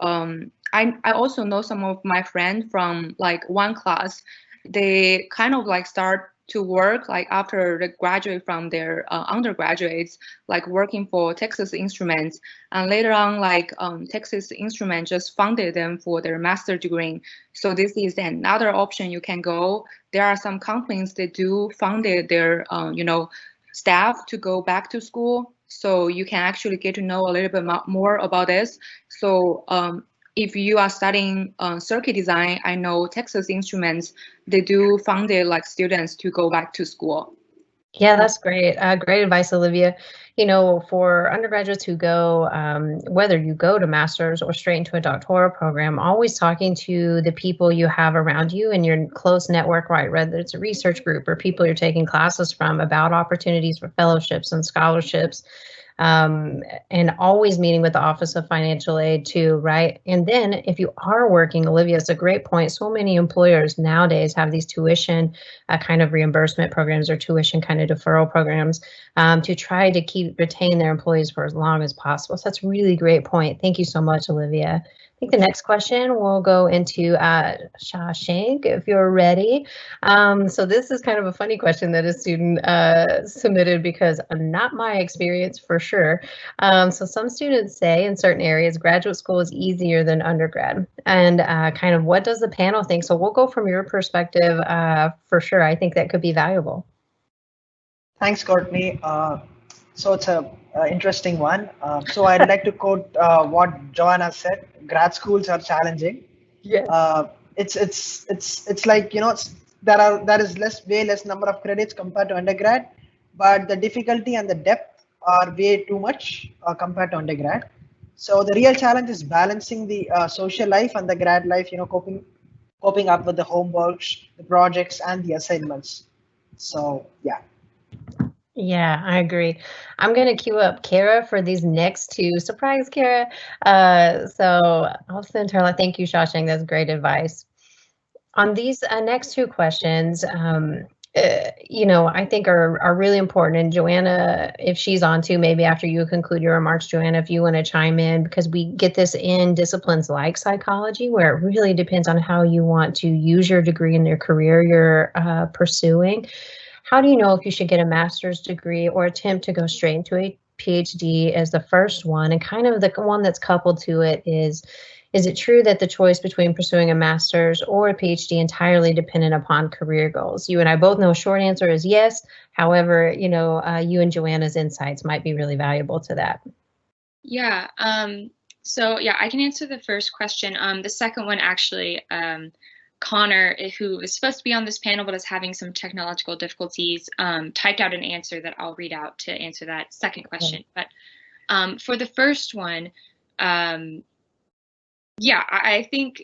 I also know some of my friends from like one class. They kind of like start to work like after they graduate from their undergraduates, like working for Texas Instruments, and later on like Texas Instruments just funded them for their master degree. So this is another option you can go. There are some companies that do funded their staff to go back to school, so you can actually get to know a little bit more about this. So if you are studying circuit design, I know Texas Instruments, they do fund like students to go back to school. Yeah, that's great. Great advice, Olivia. For undergraduates who go, whether you go to master's or straight into a doctoral program, always talking to the people you have around you in your close network, right? Whether it's a research group or people you're taking classes from, about opportunities for fellowships and scholarships. And always meeting with the Office of Financial Aid too, right? And then if you are working, Olivia, it's a great point. So many employers nowadays have these tuition kind of reimbursement programs or tuition kind of deferral programs to try to retain their employees for as long as possible. So that's a really great point. Thank you so much, Olivia. I think the next question will go into Shashank, if you're ready. So this is kind of a funny question that a student submitted, because not my experience for sure. So some students say in certain areas, graduate school is easier than undergrad. And kind of what does the panel think? So we'll go from your perspective for sure. I think that could be valuable. Thanks, Courtney. So it's a interesting one. So I'd like to quote what Joanna said. Grad schools are challenging. Yeah. It's like there is way less number of credits compared to undergrad, but the difficulty and the depth are way too much compared to undergrad. So the real challenge is balancing the social life and the grad life. Coping up with the homeworks, the projects, and the assignments. So yeah. Yeah, I agree. I'm going to queue up Kara for these next two. Surprise, Kara. So I'll send her. Thank you, Shashank. That's great advice. On these next two questions, you know, I think are really important. And Joanna, if she's on too, maybe after you conclude your remarks, Joanna, if you want to chime in, because we get this in disciplines like psychology, where it really depends on how you want to use your degree in your career you're pursuing. How do you know if you should get a master's degree or attempt to go straight into a PhD as the first one? And kind of the one that's coupled to it is it true that the choice between pursuing a master's or a PhD entirely dependent upon career goals? You and I both know short answer is yes. However, you know, you and Joanna's insights might be really valuable to that. Yeah. So yeah, I can answer the first question. The second one, actually, Connor, who is supposed to be on this panel but is having some technological difficulties, typed out an answer that I'll read out to answer that second question. But for the first one, yeah, I think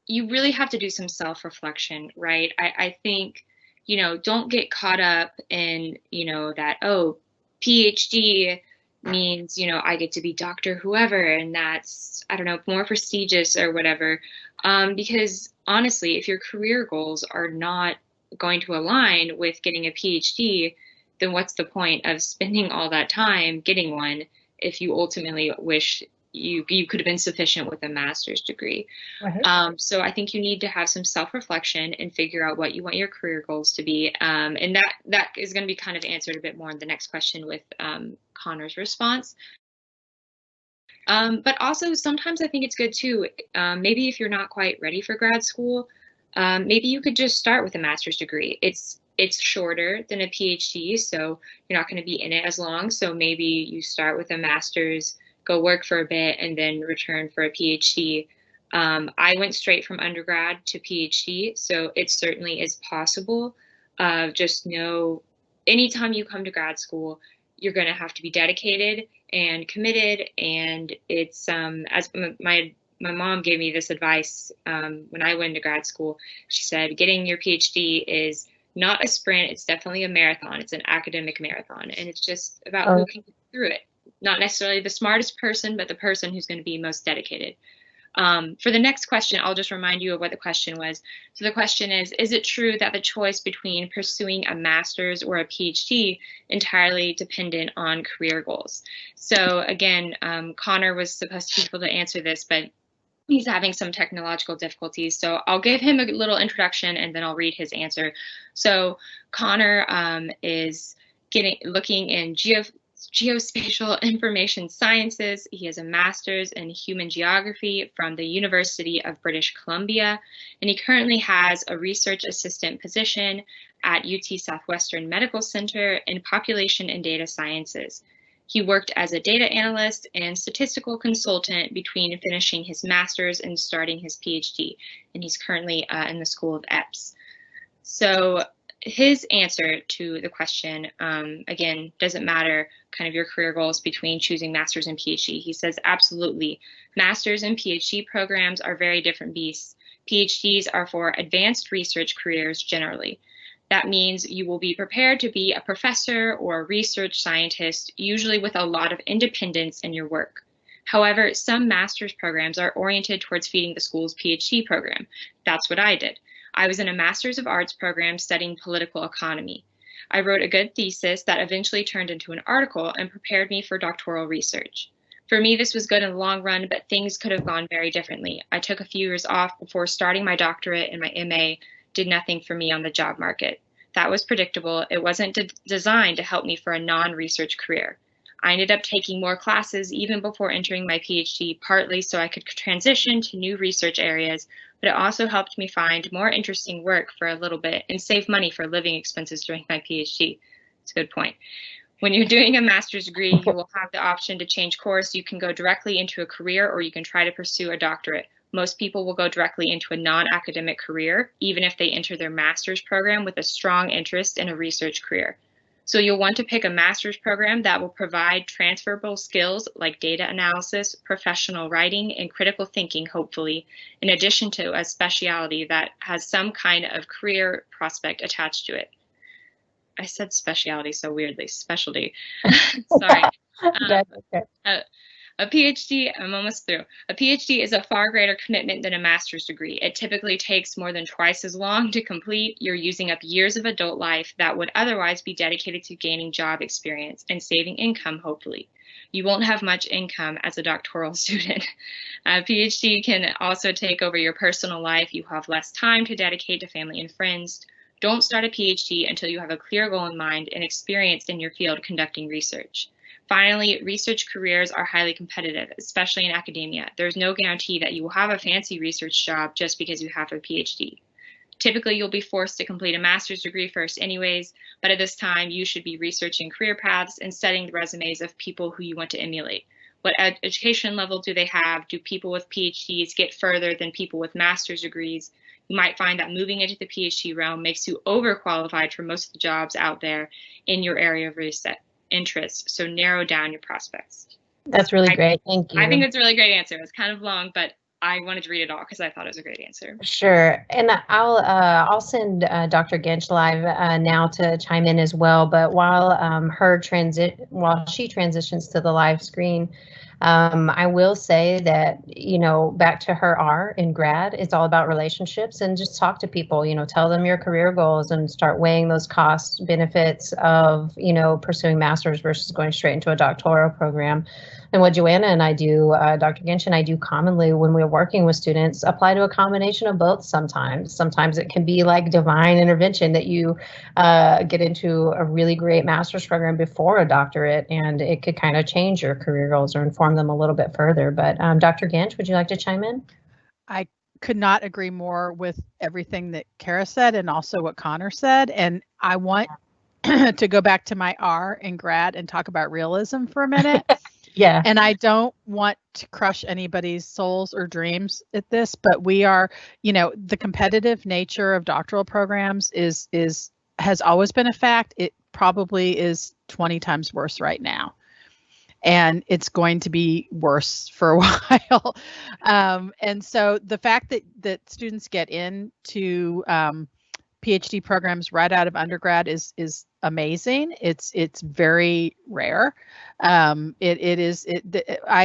you really have to do some self-reflection, right? I think, you know, don't get caught up in, you know, that, oh, PhD means, you know, I get to be Dr. whoever, and that's, I don't know, more prestigious or whatever. Because honestly, if your career goals are not going to align with getting a PhD, then what's the point of spending all that time getting one if you ultimately wish you could have been sufficient with a master's degree? Right. So I think you need to have some self-reflection and figure out what you want your career goals to be. And that is going to be kind of answered a bit more in the next question with Connor's response. But also sometimes I think it's good too, maybe if you're not quite ready for grad school, maybe you could just start with a master's degree. It's shorter than a PhD, so you're not going to be in it as long. So maybe you start with a master's, go work for a bit, and then return for a PhD. I went straight from undergrad to PhD, so it certainly is possible. Just know, anytime you come to grad school, you're going to have to be dedicated and committed. And it's as my mom gave me this advice when I went to grad school. She said, getting your PhD is not a sprint. It's definitely a marathon. It's an academic marathon, and it's just about who can get through it. Not necessarily the smartest person, but the person who's going to be most dedicated. For the next question, I'll just remind you of what the question was. So the question is it true that the choice between pursuing a master's or a PhD entirely dependent on career goals? So again, Connor was supposed to be able to answer this, but he's having some technological difficulties. So I'll give him a little introduction and then I'll read his answer. So Connor is looking in Geospatial Information Sciences. He has a master's in human geography from the University of British Columbia, and he currently has a research assistant position at UT Southwestern Medical Center in population and data sciences. He worked as a data analyst and statistical consultant between finishing his master's and starting his PhD, and he's currently in the School of EPS. So his answer to the question, again, doesn't matter kind of your career goals between choosing master's and PhD. He says, absolutely. Master's and PhD programs are very different beasts. PhDs are for advanced research careers generally. That means you will be prepared to be a professor or a research scientist, usually with a lot of independence in your work. However, some master's programs are oriented towards feeding the school's PhD program. That's what I did. I was in a Master's of Arts program studying political economy. I wrote a good thesis that eventually turned into an article and prepared me for doctoral research. For me, this was good in the long run, but things could have gone very differently. I took a few years off before starting my doctorate, and my MA did nothing for me on the job market. That was predictable. It wasn't designed to help me for a non-research career. I ended up taking more classes even before entering my PhD, partly so I could transition to new research areas, but it also helped me find more interesting work for a little bit and save money for living expenses during my PhD. It's a good point. When you're doing a master's degree, you will have the option to change course. You can go directly into a career, or you can try to pursue a doctorate. Most people will go directly into a non-academic career, even if they enter their master's program with a strong interest in a research career. So you'll want to pick a master's program that will provide transferable skills like data analysis, professional writing, and critical thinking, hopefully, in addition to a specialty that has some kind of career prospect attached to it. I said specialty so weirdly, specialty. Sorry. That's okay. A PhD, I'm almost through. A PhD is a far greater commitment than a master's degree. It typically takes more than twice as long to complete. You're using up years of adult life that would otherwise be dedicated to gaining job experience and saving income, hopefully. You won't have much income as a doctoral student. A PhD can also take over your personal life. You have less time to dedicate to family and friends. Don't start a PhD until you have a clear goal in mind and experienced in your field conducting research. Finally, research careers are highly competitive, especially in academia. There's no guarantee that you will have a fancy research job just because you have a PhD. Typically, you'll be forced to complete a master's degree first anyways, but at this time, you should be researching career paths and studying the resumes of people who you want to emulate. What education level do they have? Do people with PhDs get further than people with master's degrees? You might find that moving into the PhD realm makes you overqualified for most of the jobs out there in your area of interest, so narrow down your prospects. That's really great. Thank you. I think it's a really great answer. It's kind of long, but I wanted to read it all because I thought it was a great answer. Sure, and I'll send Dr. Gentsch live now to chime in as well. But while she transitions to the live screen, I will say that, you know, back to her R in grad, it's all about relationships and just talk to people, you know, tell them your career goals and start weighing those cost benefits of, you know, pursuing master's versus going straight into a doctoral program. And what Joanna and I do, Dr. Gentsch and I do commonly when we're working with students, apply to a combination of both sometimes. Sometimes it can be like divine intervention that you get into a really great master's program before a doctorate, and it could kind of change your career goals or inform them a little bit further. But Dr. Gentsch, would you like to chime in? I could not agree more with everything that Kara said and also what Connor said. And I want to go back to my R in grad and talk about realism for a minute. Yeah. And I don't want to crush anybody's souls or dreams at this, but we are, you know, the competitive nature of doctoral programs has always been a fact. It probably is 20 times worse right now. And it's going to be worse for a while. And so the fact that students get into PhD programs right out of undergrad is amazing. It's very rare. I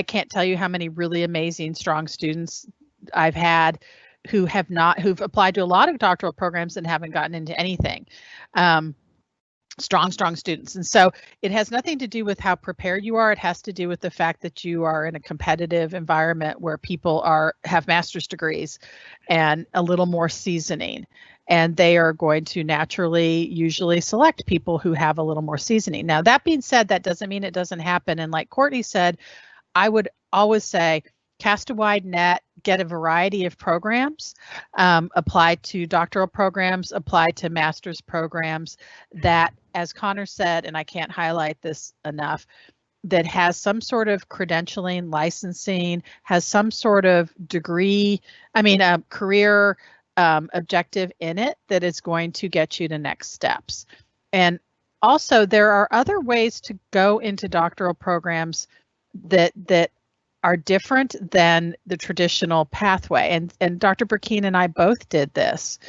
can't tell you how many really amazing, strong students I've had who've applied to a lot of doctoral programs and haven't gotten into anything. Strong students. And so it has nothing to do with how prepared you are. It has to do with the fact that you are in a competitive environment where people have master's degrees and a little more seasoning. And they are going to naturally usually select people who have a little more seasoning. Now, that being said, that doesn't mean it doesn't happen. And like Courtney said, I would always say, cast a wide net, get a variety of programs, apply to doctoral programs, apply to master's programs that, as Connor said, and I can't highlight this enough, that has some sort of credentialing, licensing, has some sort of career objective in it that is going to get you to next steps. And also, there are other ways to go into doctoral programs that are different than the traditional pathway. And Dr. Burkeen and I both did this.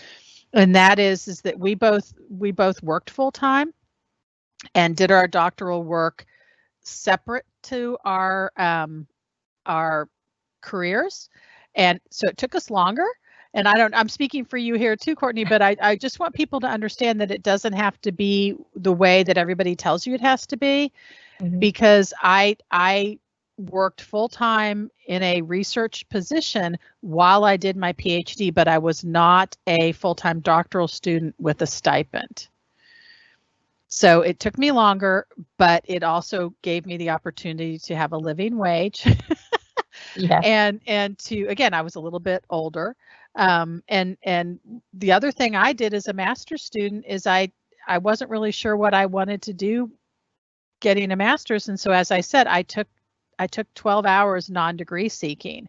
And that is that we both worked full time and did our doctoral work separate to our careers. And so it took us longer. And I'm speaking for you here too, Courtney, but I just want people to understand that it doesn't have to be the way that everybody tells you it has to be, because I worked full time in a research position while I did my PhD, but I was not a full-time doctoral student with a stipend. So it took me longer, but it also gave me the opportunity to have a living wage. Yeah. And to, again, I was a little bit older. And the other thing I did as a master's student is I wasn't really sure what I wanted to do getting a master's. And so, as I said, I took 12 hours non-degree seeking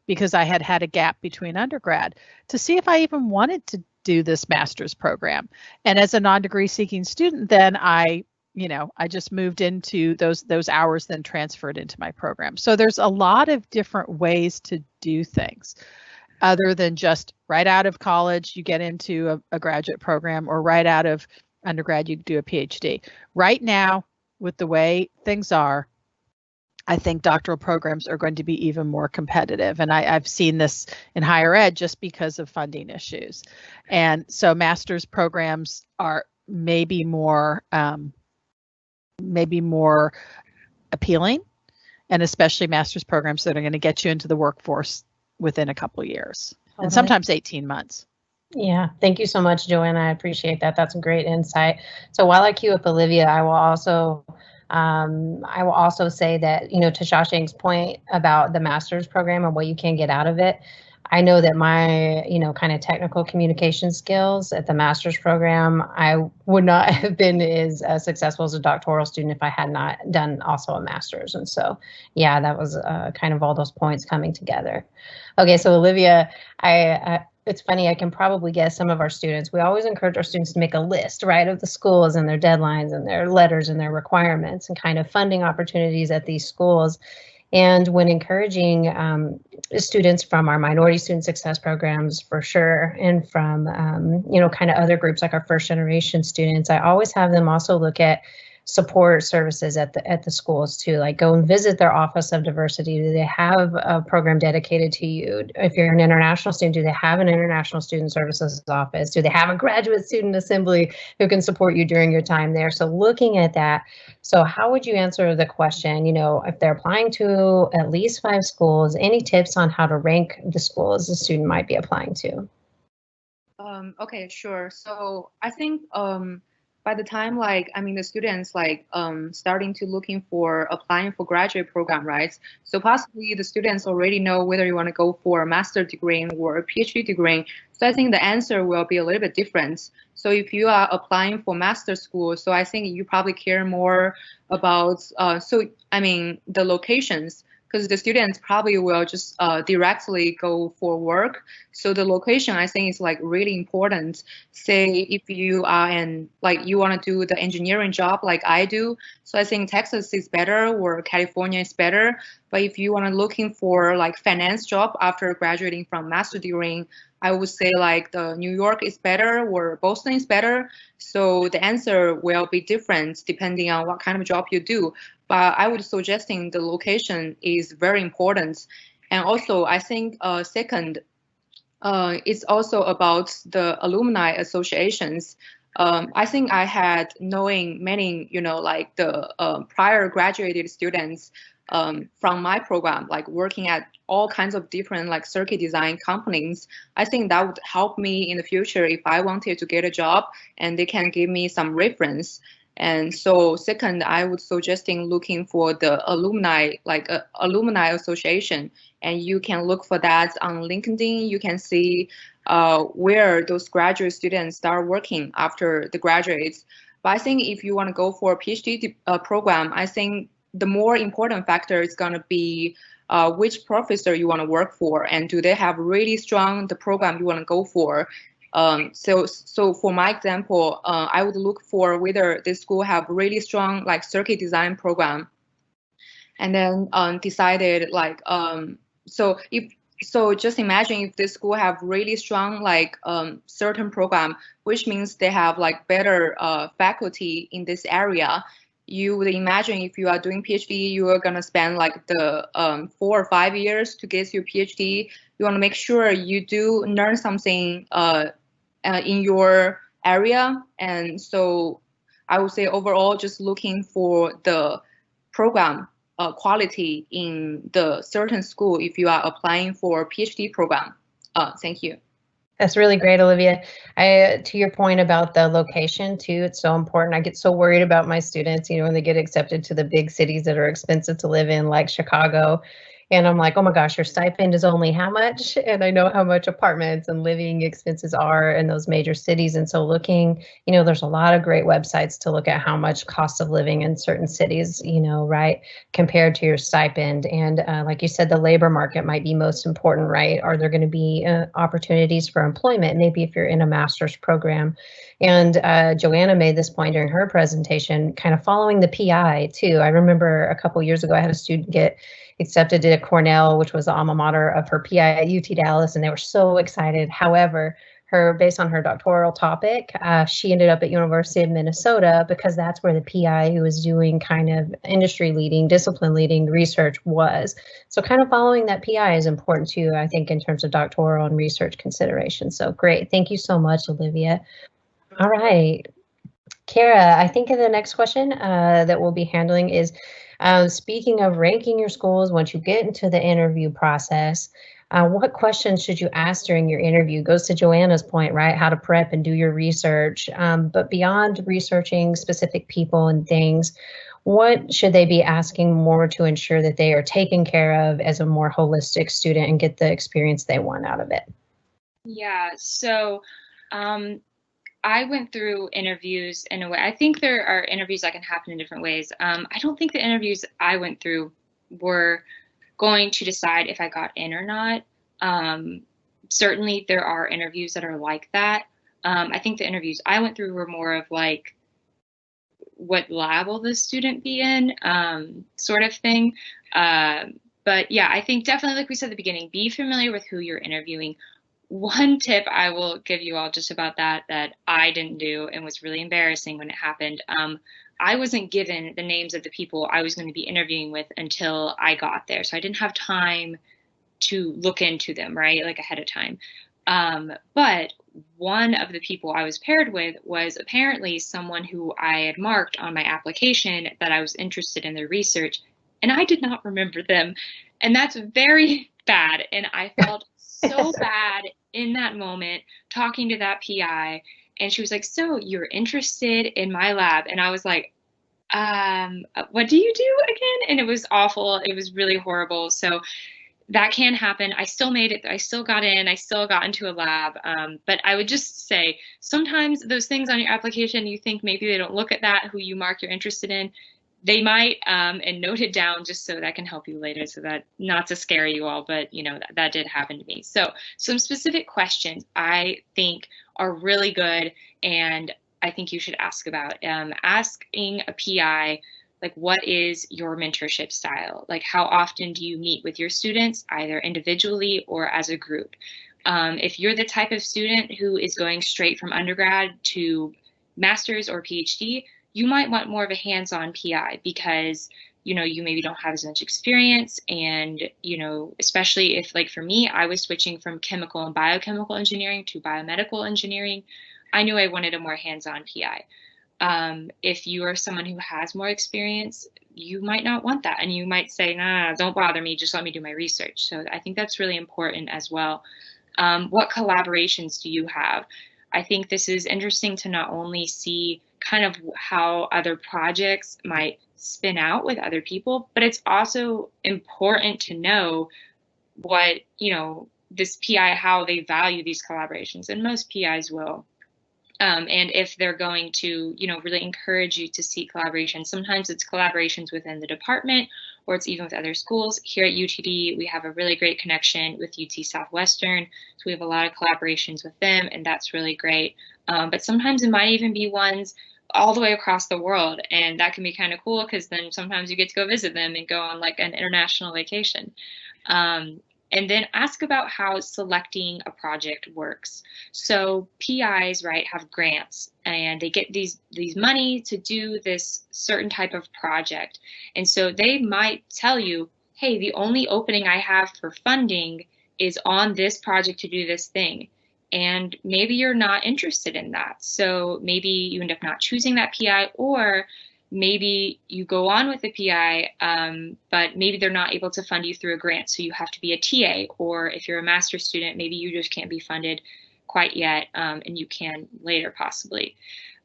because I had a gap between undergrad to see if I even wanted to do this master's program. And as a non-degree seeking student, then I just moved into those hours, then transferred into my program. So there's a lot of different ways to do things other than just right out of college, you get into a graduate program, or right out of undergrad, you do a PhD. Right now, with the way things are, I think doctoral programs are going to be even more competitive. And I've seen this in higher ed just because of funding issues. And so master's programs are maybe more appealing, and especially master's programs that are going to get you into the workforce within a couple of years, and sometimes 18 months. Yeah, thank you so much, Joanna. I appreciate that. That's a great insight. So while I queue up Olivia, I will also say that, you know, to Shashank's point about the master's program and what you can get out of it, I know that my, you know, kind of technical communication skills at the master's program, I would not have been as successful as a doctoral student if I had not done also a master's. And so, yeah, that was kind of all those points coming together. Okay, so Olivia, it's funny, I can probably guess some of our students. We always encourage our students to make a list, right, of the schools and their deadlines and their letters and their requirements and kind of funding opportunities at these schools. And when encouraging students from our minority student success programs, for sure, and from, you know, kind of other groups like our first generation students, I always have them also look at support services at the schools too, like go and visit their Office of Diversity. Do they have a program dedicated to you? If you're an international student, do they have an International Student Services office? Do they have a Graduate Student Assembly who can support you during your time there? So looking at that, so how would you answer the question, you know, if they're applying to at least 5 schools, any tips on how to rank the schools a student might be applying to? Okay, sure. So I think by the time, like, I mean, the students like starting to looking for applying for graduate program, right? So possibly the students already know whether you want to go for a master's degree or a PhD degree. So I think the answer will be a little bit different. So if you are applying for master's school, so I think you probably care more about, the locations, because the students probably will just directly go for work. So the location, I think, is like really important. Say if you are you want to do the engineering job like I do, so I think Texas is better or California is better. But if you want to looking for like finance job after graduating from master degree, I would say like the New York is better or Boston is better. So the answer will be different depending on what kind of job you do. But I would suggesting the location is very important. And also, I think second, it's also about the alumni associations. I think I had knowing many, you know, like the prior graduated students from my program, like working at all kinds of different like circuit design companies. I think that would help me in the future if I wanted to get a job and they can give me some reference. And so second, I would suggesting looking for the alumni, like alumni association, and you can look for that on LinkedIn. You can see where those graduate students start working after the graduates. But I think if you want to go for a PhD program, I think the more important factor is going to be which professor you want to work for, and do they have really strong the program you want to go for. So for my example, I would look for whether this school have really strong like circuit design program, and then decided like so just imagine if this school have really strong like certain program, which means they have like better faculty in this area. You would imagine if you are doing PhD, you are gonna spend like the 4 or 5 years to get your PhD. You want to make sure you do learn something in your area. And so I would say overall, just looking for the program quality in the certain school if you are applying for a PhD program. Thank you. That's really great, Olivia. To your point about the location too, it's so important. I get so worried about my students, you know, when they get accepted to the big cities that are expensive to live in, like Chicago. And I'm like, oh my gosh, your stipend is only how much? And I know how much apartments and living expenses are in those major cities. And so looking, you know, there's a lot of great websites to look at how much cost of living in certain cities, you know, right, compared to your stipend. And like you said, the labor market might be most important, right? Are there going to be opportunities for employment? Maybe if you're in a master's program. And Joanna made this point during her presentation, kind of following the PI too. I remember a couple years ago, I had a student get accepted to Cornell, which was the alma mater of her PI at UT Dallas, and they were so excited. However, based on her doctoral topic. She ended up at University of Minnesota because that's where the PI who was doing kind of industry leading, discipline leading research was. So kind of following that PI is important too, I think, in terms of doctoral and research considerations. So great. Thank you so much, Olivia. All right. Kara, I think the next question that we'll be handling is, speaking of ranking your schools, once you get into the interview process, what questions should you ask during your interview? Goes to Joanna's point, right? How to prep and do your research. But beyond researching specific people and things, what should they be asking more to ensure that they are taken care of as a more holistic student and get the experience they want out of it? Yeah, so I went through interviews in a way. I think there are interviews that can happen in different ways. I don't think the interviews I went through were going to decide if I got in or not. Certainly there are interviews that are like that. I think the interviews I went through were more of like, what lab will the student be in, sort of thing. But yeah, I think definitely, like we said at the beginning, be familiar with who you're interviewing. One tip I will give you all just about that I didn't do and was really embarrassing when it happened. I wasn't given the names of the people I was going to be interviewing with until I got there. So I didn't have time to look into them, right, like ahead of time. But one of the people I was paired with was apparently someone who I had marked on my application that I was interested in their research, and I did not remember them. And that's very bad. And I felt so bad in that moment talking to that PI. And she was like, so you're interested in my lab? And I was like, what do you do again? And it was awful. It was really horrible. So that can happen. I still made it. I still got in. I still got into a lab. But I would just say sometimes those things on your application, you think maybe they don't look at that, who you mark you're interested in. They might, and note it down just so that can help you later, so that not to scare you all, but you know, that did happen to me. So some specific questions I think are really good, and I think you should ask about. Asking a PI, like, what is your mentorship style? Like, how often do you meet with your students, either individually or as a group? If you're the type of student who is going straight from undergrad to master's or PhD, you might want more of a hands-on PI because, you know, you maybe don't have as much experience. And, you know, especially if, like for me, I was switching from chemical and biochemical engineering to biomedical engineering, I knew I wanted a more hands-on PI. If you are someone who has more experience, you might not want that. And you might say, nah, don't bother me, just let me do my research. So I think that's really important as well. What collaborations do you have? I think this is interesting to not only see kind of how other projects might spin out with other people, but it's also important to know what, you know, this PI, how they value these collaborations, and most PIs will. And if they're going to, you know, really encourage you to seek collaboration, sometimes it's collaborations within the department, or it's even with other schools. Here at UTD, we have a really great connection with UT Southwestern, so we have a lot of collaborations with them, and that's really great. But sometimes it might even be ones all the way across the world, and that can be kind of cool because then sometimes you get to go visit them and go on like an international vacation. And then ask about how selecting a project works. So PIs, right, have grants and they get these money to do this certain type of project. And so they might tell you, hey, the only opening I have for funding is on this project to do this thing. And maybe you're not interested in that. So maybe you end up not choosing that PI, or maybe you go on with the PI, but maybe they're not able to fund you through a grant. So you have to be a TA, or if you're a master's student, maybe you just can't be funded quite yet, and you can later possibly.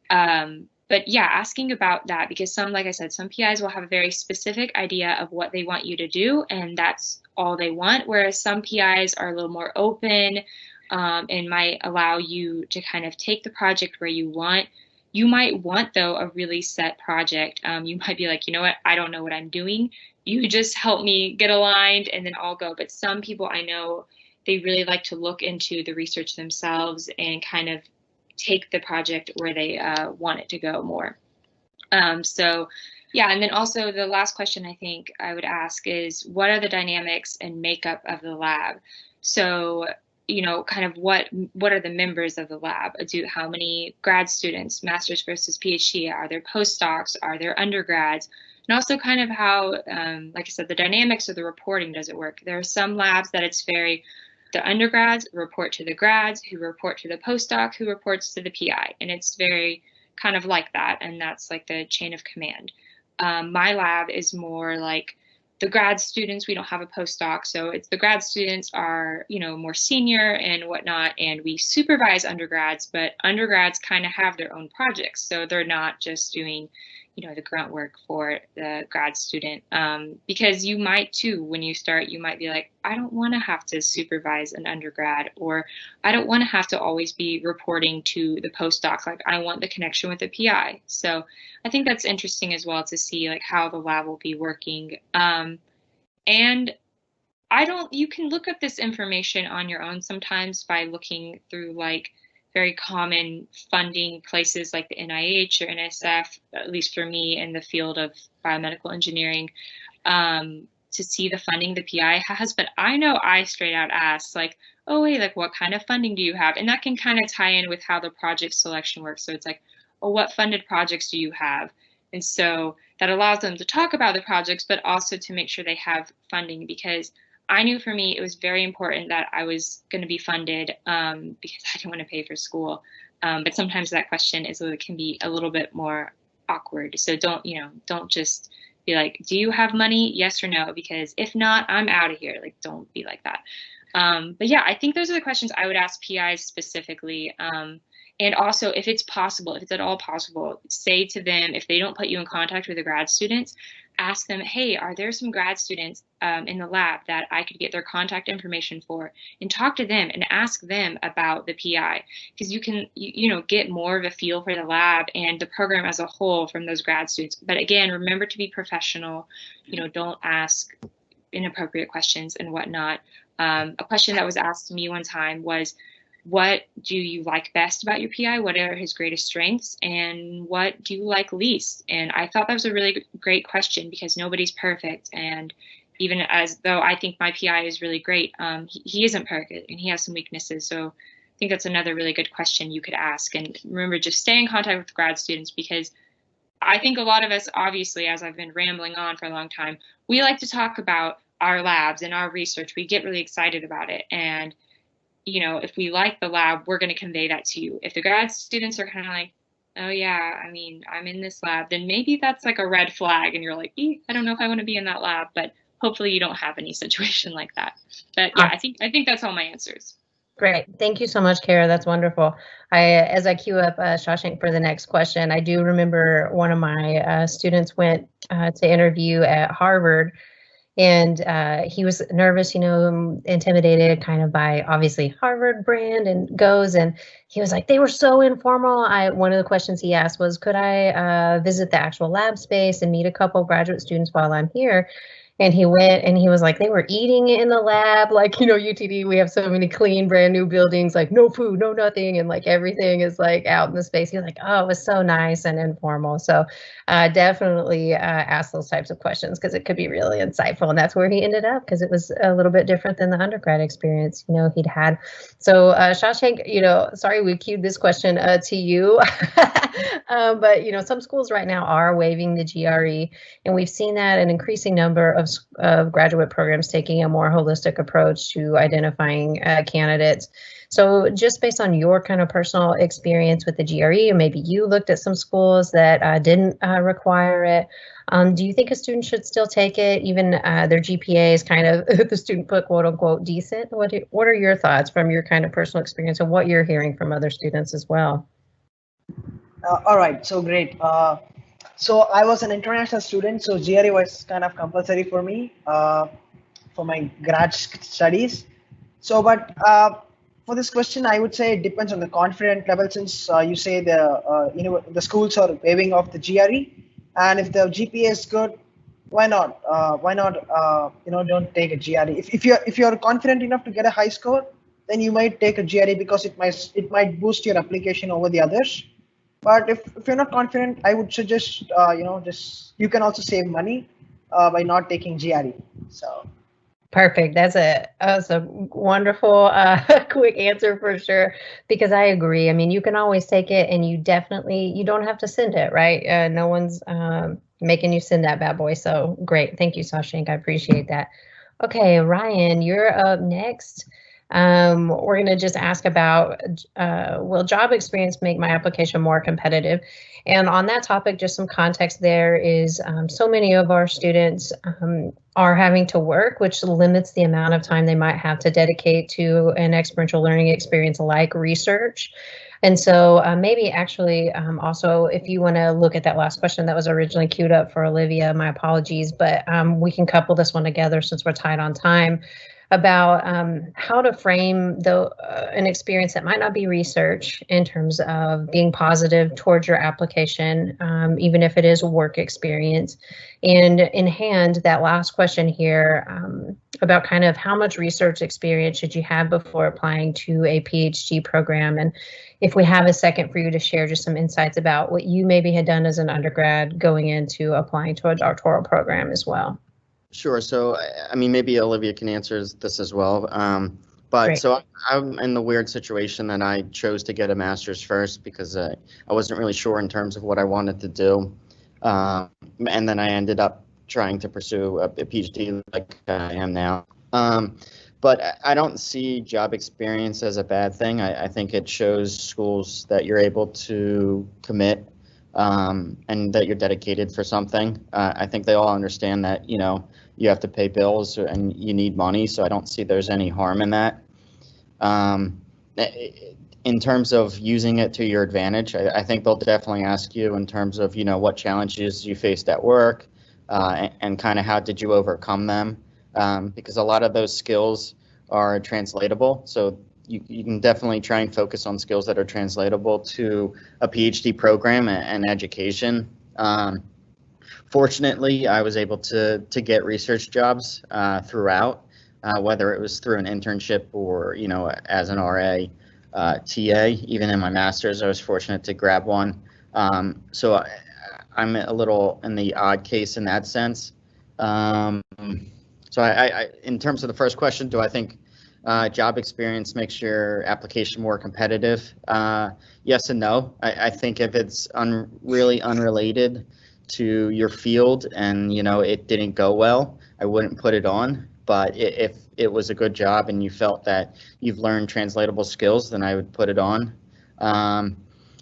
But yeah, asking about that, because some, like I said, some PIs will have a very specific idea of what they want you to do, and that's all they want. Whereas some PIs are a little more open, and might allow you to kind of take the project where you want. You might want, though, a really set project. You might be like, you know what, I don't know what I'm doing. You just help me get aligned and then I'll go. But some people I know, they really like to look into the research themselves and kind of take the project where they want it to go more. So yeah, and then also the last question I think I would ask is, what are the dynamics and makeup of the lab? So, kind of what are the members of the lab? How many grad students, master's versus PhD? Are there postdocs? Are there undergrads? And also kind of how, like I said, the dynamics of the reporting does it work. There are some labs that it's very, the undergrads report to the grads, who report to the postdoc, who reports to the PI. And it's very kind of like that. And that's like the chain of command. My lab is more like the grad students. We don't have a postdoc. So it's the grad students are, more senior and whatnot. And we supervise undergrads, but undergrads kind of have their own projects. So they're not just doing the grunt work for the grad student, because you might too, when you start, you might be like, I don't want to have to supervise an undergrad, or I don't want to have to always be reporting to the postdoc. Like, I want the connection with the PI. So I think that's interesting as well to see like how the lab will be working. And you can look up this information on your own sometimes by looking through like very common funding places like the NIH or NSF, at least for me in the field of biomedical engineering, to see the funding the PI has. But I know I straight out asked like, oh wait, like what kind of funding do you have? And that can kind of tie in with how the project selection works. So it's like, oh, what funded projects do you have? And so that allows them to talk about the projects, but also to make sure they have funding, because I knew for me it was very important that I was going to be funded, because I didn't want to pay for school. But sometimes that question can be a little bit more awkward. So don't just be like, do you have money? Yes or no? Because if not, I'm out of here. Like, don't be like that. But yeah, I think those are the questions I would ask PIs specifically. And also, if it's possible, if it's at all possible, say to them, if they don't put you in contact with the grad students, ask them, hey, are there some grad students in the lab that I could get their contact information for, and talk to them and ask them about the PI, because you can, get more of a feel for the lab and the program as a whole from those grad students. But again, remember to be professional, don't ask inappropriate questions and whatnot. A question that was asked to me one time was, what do you like best about your PI? What are his greatest strengths? And what do you like least? And I thought that was a really great question, because nobody's perfect. And even as though I think my PI is really great, he isn't perfect and he has some weaknesses. So I think that's another really good question you could ask. And remember, just stay in contact with grad students, because I think a lot of us, obviously, as I've been rambling on for a long time, we like to talk about our labs and our research. We get really excited about it. And if we like the lab, we're going to convey that to you. If the grad students are kind of like, oh yeah, I mean, I'm in this lab, then maybe that's like a red flag and you're like, I don't know if I want to be in that lab, but hopefully you don't have any situation like that. But yeah, I think that's all my answers. Great. Thank you so much, Kara. That's wonderful. As I queue up Shashank for the next question, I do remember one of my students went to interview at Harvard. And he was nervous, intimidated kind of by obviously Harvard brand and goes. And he was like, they were so informal. One of the questions he asked was, could I visit the actual lab space and meet a couple graduate students while I'm here? And he went and he was like, they were eating in the lab. Like, UTD, we have so many clean, brand new buildings, like no food, no nothing. And like everything is like out in the space. He was like, oh, it was so nice and informal. So definitely ask those types of questions, because it could be really insightful. And that's where he ended up, because it was a little bit different than the undergrad experience, he'd had. So Shashank, sorry, we queued this question to you. But, some schools right now are waiving the GRE, and we've seen that an increasing number of graduate programs taking a more holistic approach to identifying candidates. So just based on your kind of personal experience with the GRE, and maybe you looked at some schools that didn't require it, do you think a student should still take it, even their GPA is kind of, the student put quote unquote decent? What are your thoughts from your kind of personal experience and what you're hearing from other students as well? All right, so great. So I was an international student, so GRE was kind of compulsory for me for my grad studies. So, but for this question, I would say it depends on the confidence level, since you say the schools are waiving off the GRE, and if the GPA is good, why not? Don't take a GRE. If you're confident enough to get a high score, then you might take a GRE, because it might boost your application over the others. But if you're not confident, I would suggest you can also save money by not taking GRE. So Perfect. That's a wonderful, quick answer for sure, because I agree. I mean, you can always take it and you don't have to send it, right? No one's making you send that bad boy. So great. Thank you, Shashank. I appreciate that. Okay, Ryan, you're up next. We're going to just ask about, will job experience make my application more competitive? And on that topic, just some context there is so many of our students are having to work, which limits the amount of time they might have to dedicate to an experiential learning experience like research. And so maybe actually also, if you want to look at that last question that was originally queued up for Olivia, my apologies, but we can couple this one together since we're tight on time, about how to frame an experience that might not be research in terms of being positive towards your application, even if it is a work experience. And in hand, that last question here about kind of how much research experience should you have before applying to a PhD program? And if we have a second for you to share just some insights about what you maybe had done as an undergrad going into applying to a doctoral program as well. Sure. So, I mean, maybe Olivia can answer this as well. But Great. so I'm in the weird situation that I chose to get a master's first because I wasn't really sure in terms of what I wanted to do. And then I ended up trying to pursue a PhD like I am now. But I don't see job experience as a bad thing. I think it shows schools that you're able to commit and that you're dedicated for something. I think they all understand that, you know, you have to pay bills and you need money, so I don't see there's any harm in that. In terms of using it to your advantage, I think they'll definitely ask you in terms of, you know, what challenges you faced at work and kind of how did you overcome them, because a lot of those skills are translatable. So you can definitely try and focus on skills that are translatable to a PhD program and education. Fortunately, I was able to get research jobs throughout, whether it was through an internship or, you know, as an RA, TA. Even in my master's, I was fortunate to grab one. So I'm a little in the odd case in that sense. So I in terms of the first question, do I think job experience makes your application more competitive? Yes and no. I think if it's really unrelated to your field and, you know, it didn't go well, I wouldn't put it on. But if it was a good job and you felt that you've learned translatable skills, then I would put it on.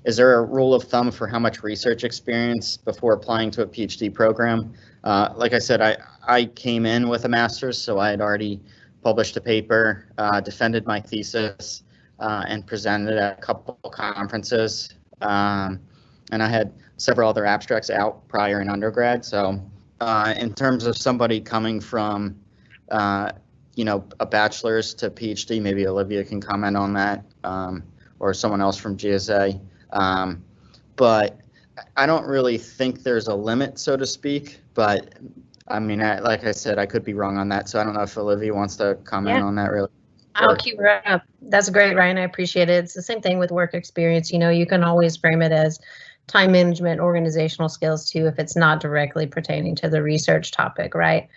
Is there a rule of thumb for how much research experience before applying to a PhD program? Like I said, I came in with a master's, so I had already published a paper, defended my thesis, and presented at a couple conferences. And I had several other abstracts out prior in undergrad. So in terms of somebody coming from, you know, a bachelor's to PhD, maybe Olivia can comment on that, or someone else from GSA. But I don't really think there's a limit, so to speak. But I mean, like I said, I could be wrong on that. So I don't know if Olivia wants to comment on that really. I'll keep her up. That's great, Ryan. I appreciate it. It's the same thing with work experience. You know, you can always frame it as time management, organizational skills too, if it's not directly pertaining to the research topic, right?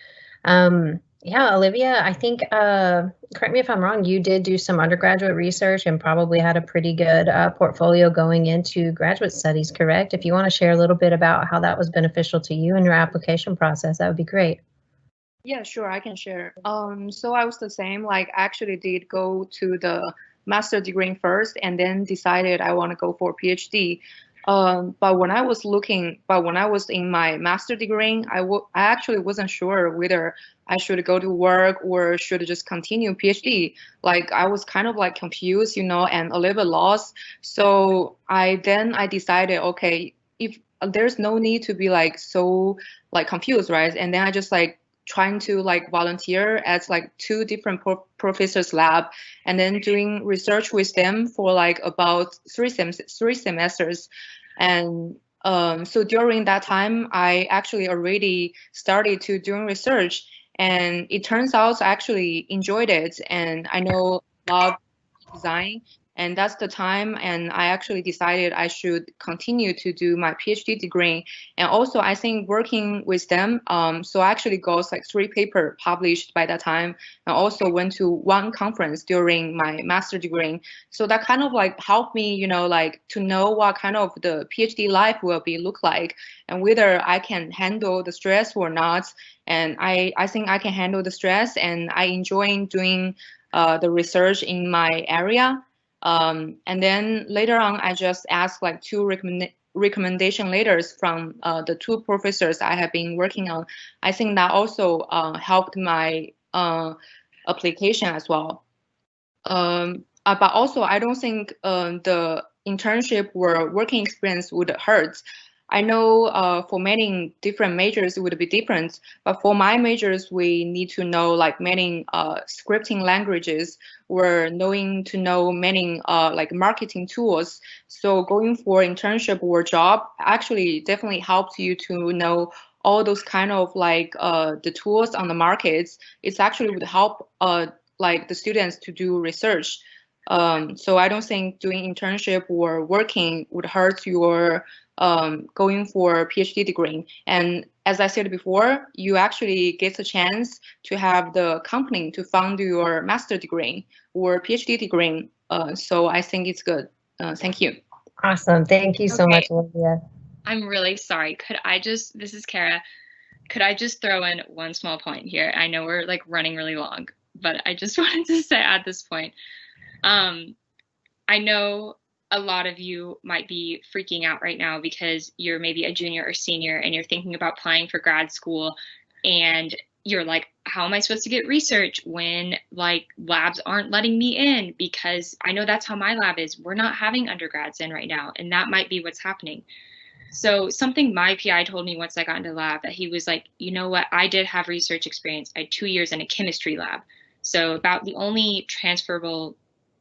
Yeah, Olivia, I think, correct me if I'm wrong, you did do some undergraduate research and probably had a pretty good portfolio going into graduate studies, correct? If you want to share a little bit about how that was beneficial to you in your application process, that would be great. Yeah, sure, I can share. So I was the same, like actually did go to the master degree first and then decided I want to go for PhD. But when I was in my master degree, I actually wasn't sure whether I should go to work or should just continue PhD. Like I was kind of like confused, you know, and a little bit lost. So I decided, okay, if there's no need to be like so like confused, right? And then I just like trying to like volunteer at like 2 different professors' lab and then doing research with them for like about 3 semesters. And so during that time, I actually already started to doing research, and it turns out I actually enjoyed it. And I know a lot of design, And that's the time, and I actually decided I should continue to do my PhD degree. And also, I think working with them, so I actually got like 3 papers published by that time. I also went to 1 conference during my master degree. So that kind of like helped me, you know, like to know what kind of the PhD life will be look like, and whether I can handle the stress or not. And I think I can handle the stress, and I enjoy doing the research in my area. And then later on, I just asked like 2 recommendation letters from the 2 professors I have been working on. I think that also helped my application as well. But also, I don't think the internship or working experience would hurt. I know for many different majors it would be different, but for my majors we need to know like many scripting languages or knowing to know many like marketing tools. So going for internship or job actually definitely helps you to know all those kind of like the tools on the markets. It's actually would help like the students to do research. So I don't think doing internship or working would hurt your going for a PhD degree. And as I said before, you actually get a chance to have the company to fund your master degree or PhD degree. So I think it's good. Thank you. Awesome. Thank you so much, Olivia. I'm really sorry. This is Kara. Could I just throw in one small point here? I know we're like running really long, but I just wanted to say at this point, I know a lot of you might be freaking out right now because you're maybe a junior or senior and you're thinking about applying for grad school and you're like, how am I supposed to get research when like labs aren't letting me in? Because I know that's how my lab is. We're not having undergrads in right now, and that might be what's happening. So something my PI told me once I got into the lab, that he was like, you know what, I did have research experience. I had 2 years in a chemistry lab. So about the only transferable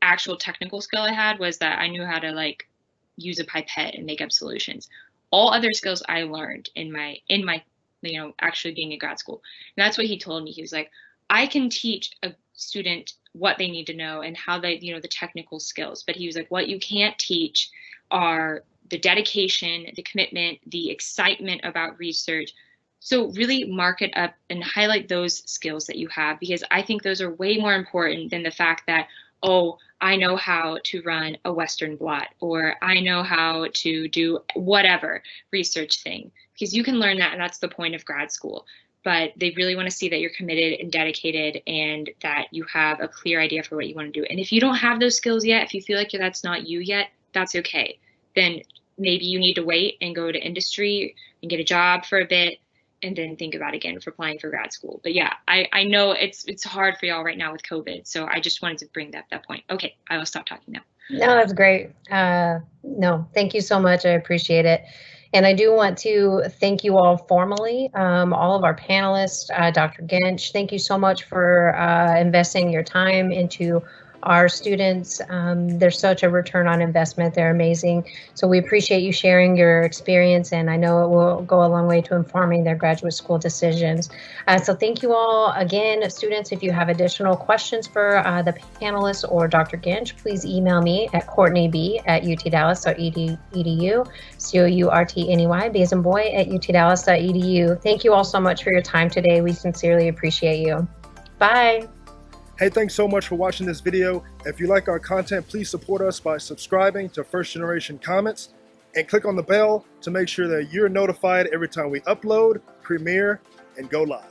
actual technical skill I had was that I knew how to like use a pipette and make up solutions. All other skills I learned in my you know, actually being in grad school. And that's what he told me. He was like, I can teach a student what they need to know and how they, you know, the technical skills. But he was like, what you can't teach are the dedication, the commitment, the excitement about research. So really mark it up and highlight those skills that you have, because I think those are way more important than the fact that, oh, I know how to run a Western blot, or I know how to do whatever research thing, because you can learn that, and that's the point of grad school. But they really want to see that you're committed and dedicated and that you have a clear idea for what you want to do. And if you don't have those skills yet, if you feel like that's not you yet, that's okay. Then maybe you need to wait and go to industry and get a job for a bit and then think about again for applying for grad school. But yeah, I know it's hard for y'all right now with COVID. So I just wanted to bring that point. Okay, I will stop talking now. No, that's great. No, thank you so much. I appreciate it. And I do want to thank you all formally, all of our panelists, Dr. Gentsch, thank you so much for investing your time into our students. There's such a return on investment. They're amazing. So we appreciate you sharing your experience, and I know it will go a long way to informing their graduate school decisions. So thank you all again, students. If you have additional questions for the panelists or Dr. Gentsch, please email me at courtneyb@utdallas.edu, COURTNEY, B as in boy, @utdallas.edu. Thank you all so much for your time today. We sincerely appreciate you. Bye. Hey, thanks so much for watching this video. If you like our content, please support us by subscribing to First Generation Comments and click on the bell to make sure that you're notified every time we upload, premiere, and go live.